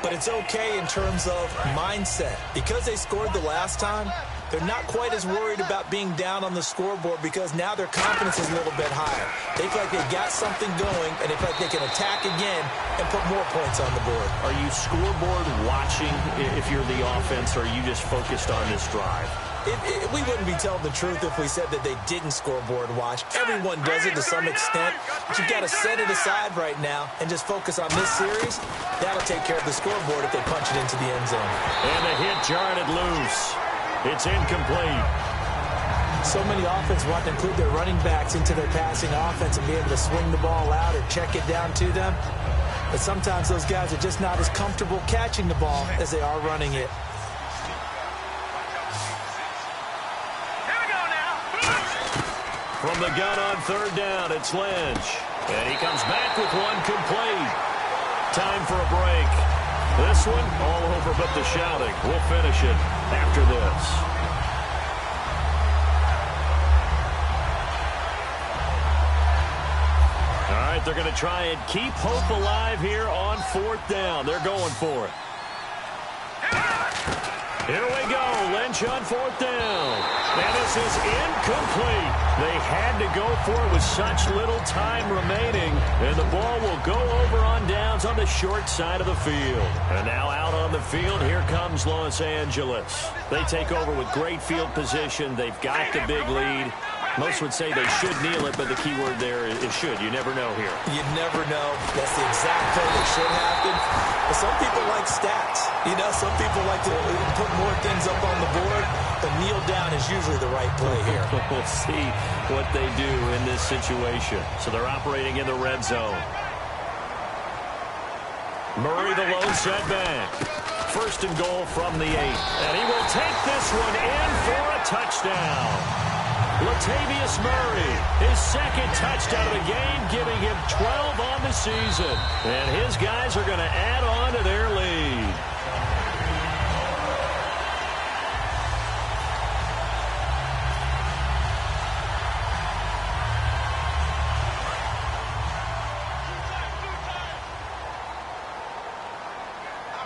But it's okay in terms of mindset. Because they scored the last time, they're not quite as worried about being down on the scoreboard because now their confidence is a little bit higher. They feel like they've got something going, and they feel like they can attack again and put more points on the board. Are you scoreboard watching if you're the offense, or are you just focused on this drive? We wouldn't be telling the truth if we said that they didn't scoreboard watch. Everyone does it to some extent, but you've got to set it aside right now and just focus on this series. That'll take care of the scoreboard if they punch it into the end zone. And the hit jarred it loose. It's incomplete. So many offenses want to include their running backs into their passing offense and be able to swing the ball out or check it down to them. But sometimes those guys are just not as comfortable catching the ball as they are running it. From the gun on 3rd down, it's Lynch. And he comes back with one complete. Time for a break. This one all over but the shouting. We'll finish it after this. All right, they're going to try and keep hope alive here on 4th down. They're going for it. Here we go. Lynch on 4th down. And this is incomplete. They had to go for it with such little time remaining. And the ball will go over on downs on the short side of the field. And now out on the field, here comes Los Angeles. They take over with great field position. They've got the big lead. Most would say they should kneel it, but the key word there is should. You never know here. You never know. That's the exact thing that should happen. But some people like stats. You know, some people like to put more things up on the board, but kneel down is usually the right play here. We'll see what they do in this situation. So they're operating in the red zone. Murray the low setback. 1st and goal from the 8. And he will take this one in for a touchdown. Latavius Murray, his 2nd touchdown of the game, giving him 12 on the season. And his guys are going to add on to their lead.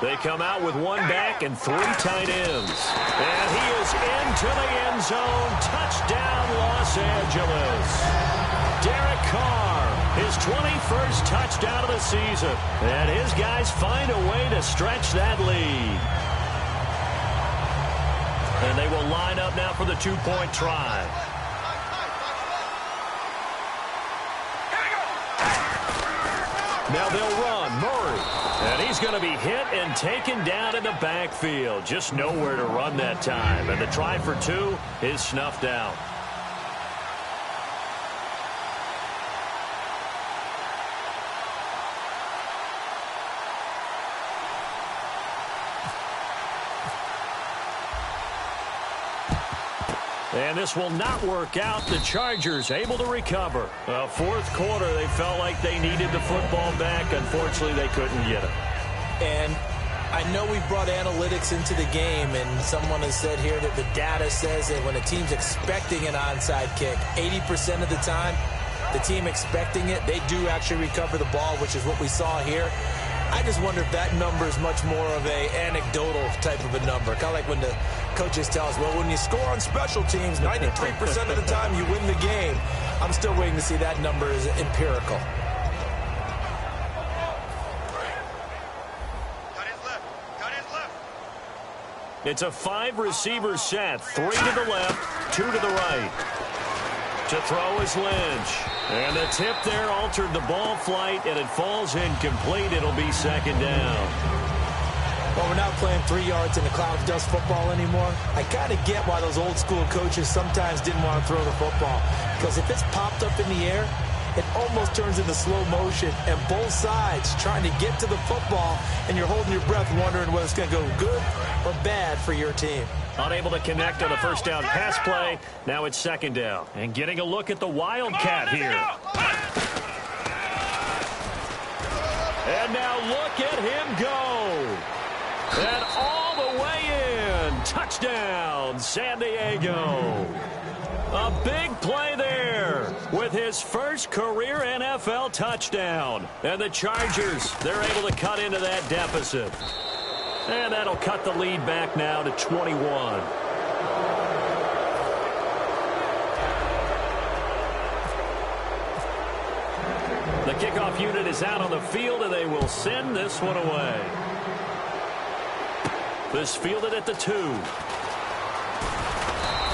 They come out with one back and 3 tight ends. And he is into the end zone. Touchdown, Los Angeles. Derek Carr, his 21st touchdown of the season. And his guys find a way to stretch that lead. And they will line up now for the 2-point try. Now they'll run. Murray. And he's going to be hit and taken down in the backfield. Just nowhere to run that time. And the try for 2 is snuffed out. And this will not work out. The Chargers able to recover. Fourth quarter, they felt like they needed the football back. Unfortunately, they couldn't get it. And I know we brought analytics into the game, and someone has said here that the data says that when a team's expecting an onside kick, 80% of the time, the team expecting it, they do actually recover the ball, which is what we saw here. I just wonder if that number is much more of a anecdotal type of a number. Kind of like when the coaches tell us, well, when you score on special teams, 93% of the time you win the game. I'm still waiting to see that number is empirical. It's a 5-receiver set. 3 to the left, 2 to the right. To throw is Lynch. And the tip there altered the ball flight, and it falls incomplete. It'll be second down. Well, we're not playing 3 yards in a cloud of dust football anymore. I kind of get why those old school coaches sometimes didn't want to throw the football. Because if it's popped up in the air, it almost turns into slow motion, and both sides trying to get to the football, and you're holding your breath wondering whether it's going to go good or bad for your team. Unable to connect on the first down pass play. Now it's second down. And getting a look at the Wildcat here. And now look at him go. And all the way in. Touchdown, San Diego. A big play there with his first career NFL touchdown. And the Chargers, they're able to cut into that deficit. And that'll cut the lead back now to 21. The kickoff unit is out on the field, and they will send this one away. This fielded at the 2.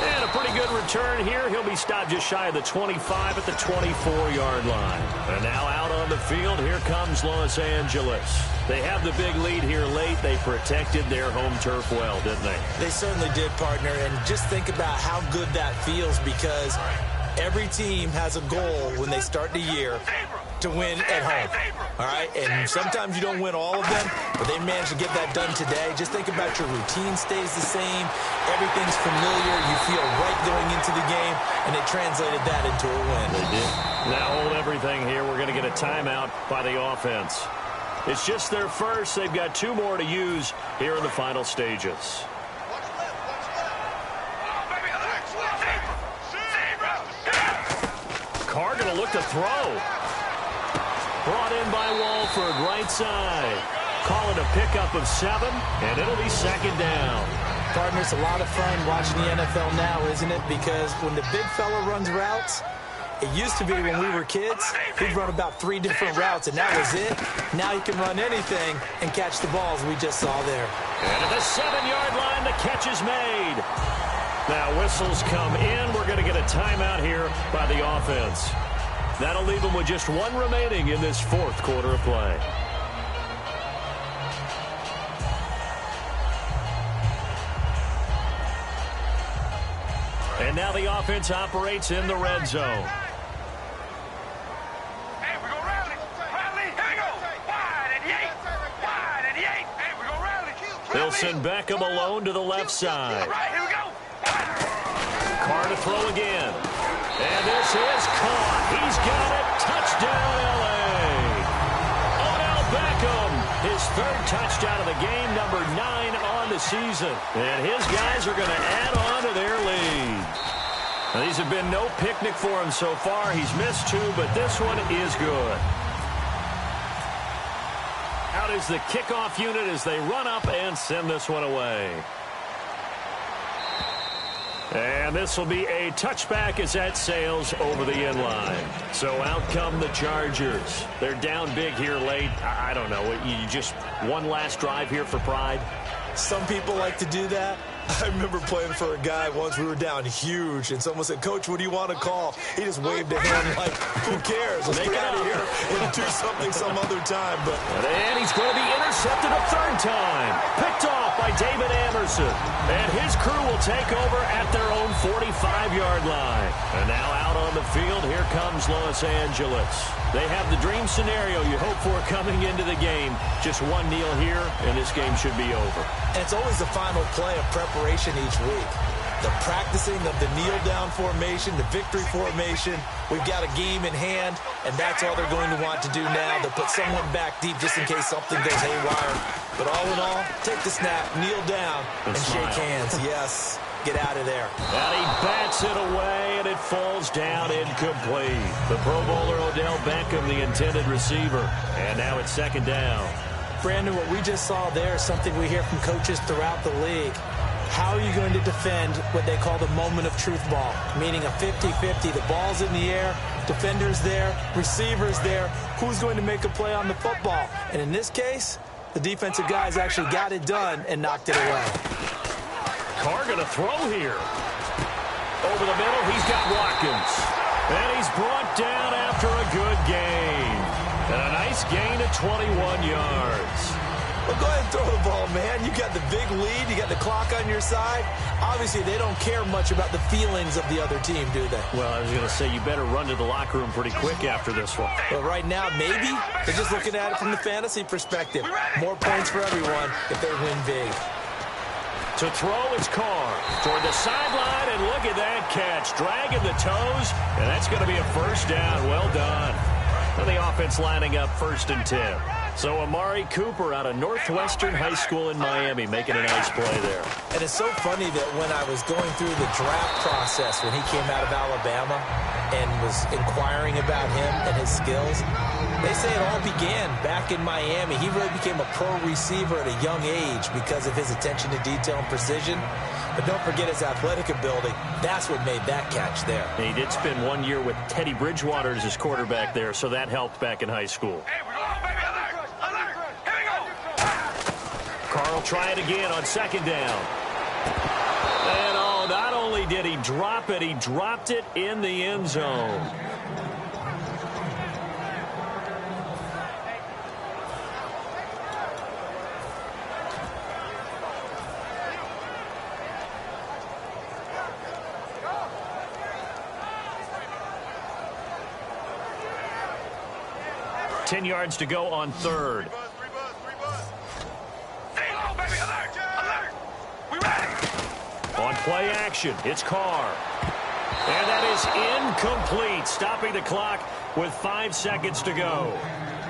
And a pretty good return here. He'll be stopped just shy of the 25 at the 24-yard line. And now out on the field, here comes Los Angeles. They have the big lead here late. They protected their home turf well, didn't they? They certainly did, partner. And just think about how good that feels, because every team has a goal when they start the year to win at home. All right? And sometimes you don't win all of them, but they managed to get that done today. Just think about your routine stays the same. Everything's familiar. You feel right going into the game, and they translated that into a win. They did. Now hold everything here. We're going to get a timeout by the offense. It's just their first. They've got 2 more to use here in the final stages. Carr going to look to throw. Brought in by Walford, right side. Call it a pickup of 7, and it'll be second down. Partner, it's a lot of fun watching the NFL now, isn't it? Because when the big fella runs routes, it used to be when we were kids, he'd run about 3 different routes, and that was it. Now he can run anything and catch the balls we just saw there. And at the 7-yard line, the catch is made. Now whistles come in. We're going to get a timeout here by the offense. That'll leave them with just 1 remaining in this fourth quarter of play. And now the offense operates in the red zone. Hey, we're going to rally. Rally. Here we go. Wide and yay. Wide and yay. Hey, we're going to rally. They'll send Beckham alone to the left side. Right, here we go. Carr to throw again. And this is caught. He's got it. Touchdown, L.A. Odell Beckham, his 3rd touchdown of the game, number 9 on the season. And his guys are going to add on to their lead. Now, these have been no picnic for him so far. He's missed 2, but this one is good. Out is the kickoff unit as they run up and send this one away. And this will be a touchback as that sails over the end line. So out come the Chargers. They're down big here late. I don't know. You just one last drive here for pride? Some people like to do that. I remember playing for a guy once. We were down huge, and someone said, "Coach, what do you want to call?" He just waved a hand like, "Who cares? Let's get out of here and do something some other time." But and he's going to be intercepted a third time. Picked off by David Anderson. And his crew will take over at their own 45-yard line. And now out on the field, here comes Los Angeles. They have the dream scenario you hope for coming into the game. Just one kneel here, and this game should be over. And it's always the final play of preparation each week. The practicing of the kneel-down formation, the victory formation. We've got a game in hand, and that's all they're going to want to do now. They'll put someone back deep just in case something goes haywire. But all in all, take the snap, kneel down, and shake hands. Yes, get out of there. And he bats it away, and it falls down incomplete. The Pro Bowler Odell Beckham, the intended receiver. And now it's second down. Brandon, what we just saw there is something we hear from coaches throughout the league. How are you going to defend what they call the moment of truth ball, meaning a 50-50? The ball's in the air, defender's there, receiver's there. Who's going to make a play on the football? And in this case, the defensive guys actually got it done and knocked it away. Carr going to throw here. Over the middle, he's got Watkins. And he's brought down after a good gain. And a nice gain of 21 yards. Well, go ahead and throw the ball, man. You got the big lead. You got the clock on your side. Obviously, they don't care much about the feelings of the other team, do they? Well, I was going to say, you better run to the locker room pretty quick after this one. But right now, maybe they're just looking at it from the fantasy perspective. More points for everyone if they win big. To throw, it's Carr toward the sideline, and look at that catch. Dragging the toes, and that's going to be a first down. Well done. And the offense lining up 1st and 10. So Amari Cooper out of Northwestern High School in Miami making a nice play there. And it's so funny that when I was going through the draft process when he came out of Alabama and was inquiring about him and his skills, they say it all began back in Miami. He really became a pro receiver at a young age because of his attention to detail and precision. But don't forget his athletic ability. That's what made that catch there. And he did spend 1 year with Teddy Bridgewater as his quarterback there, so that helped back in high school. Hey, we're going, baby. Alert. Here we go. Carr will try it again on second down. And oh, not only did he drop it, he dropped it in the end zone. Ten yards to go on third. On play action, it's Carr. And that is incomplete, stopping the clock with 5 seconds to go.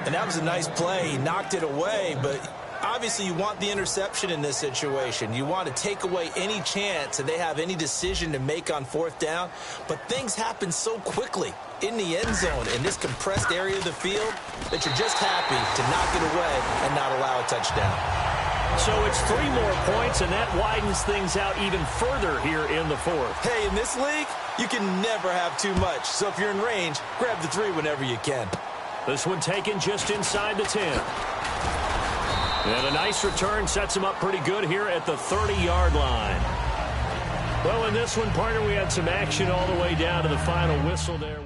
And that was a nice play. He knocked it away, but obviously you want the interception in this situation. You want to take away any chance that they have any decision to make on 4th down. But things happen so quickly in the end zone in this compressed area of the field that you're just happy to knock it away and not allow a touchdown. So it's 3 more points, and that widens things out even further here in the 4th. Hey, in this league, you can never have too much. So if you're in range, grab the 3 whenever you can. This one taken just inside the 10. And a nice return sets him up pretty good here at the 30-yard line. Well, in this one, partner, we had some action all the way down to the final whistle there.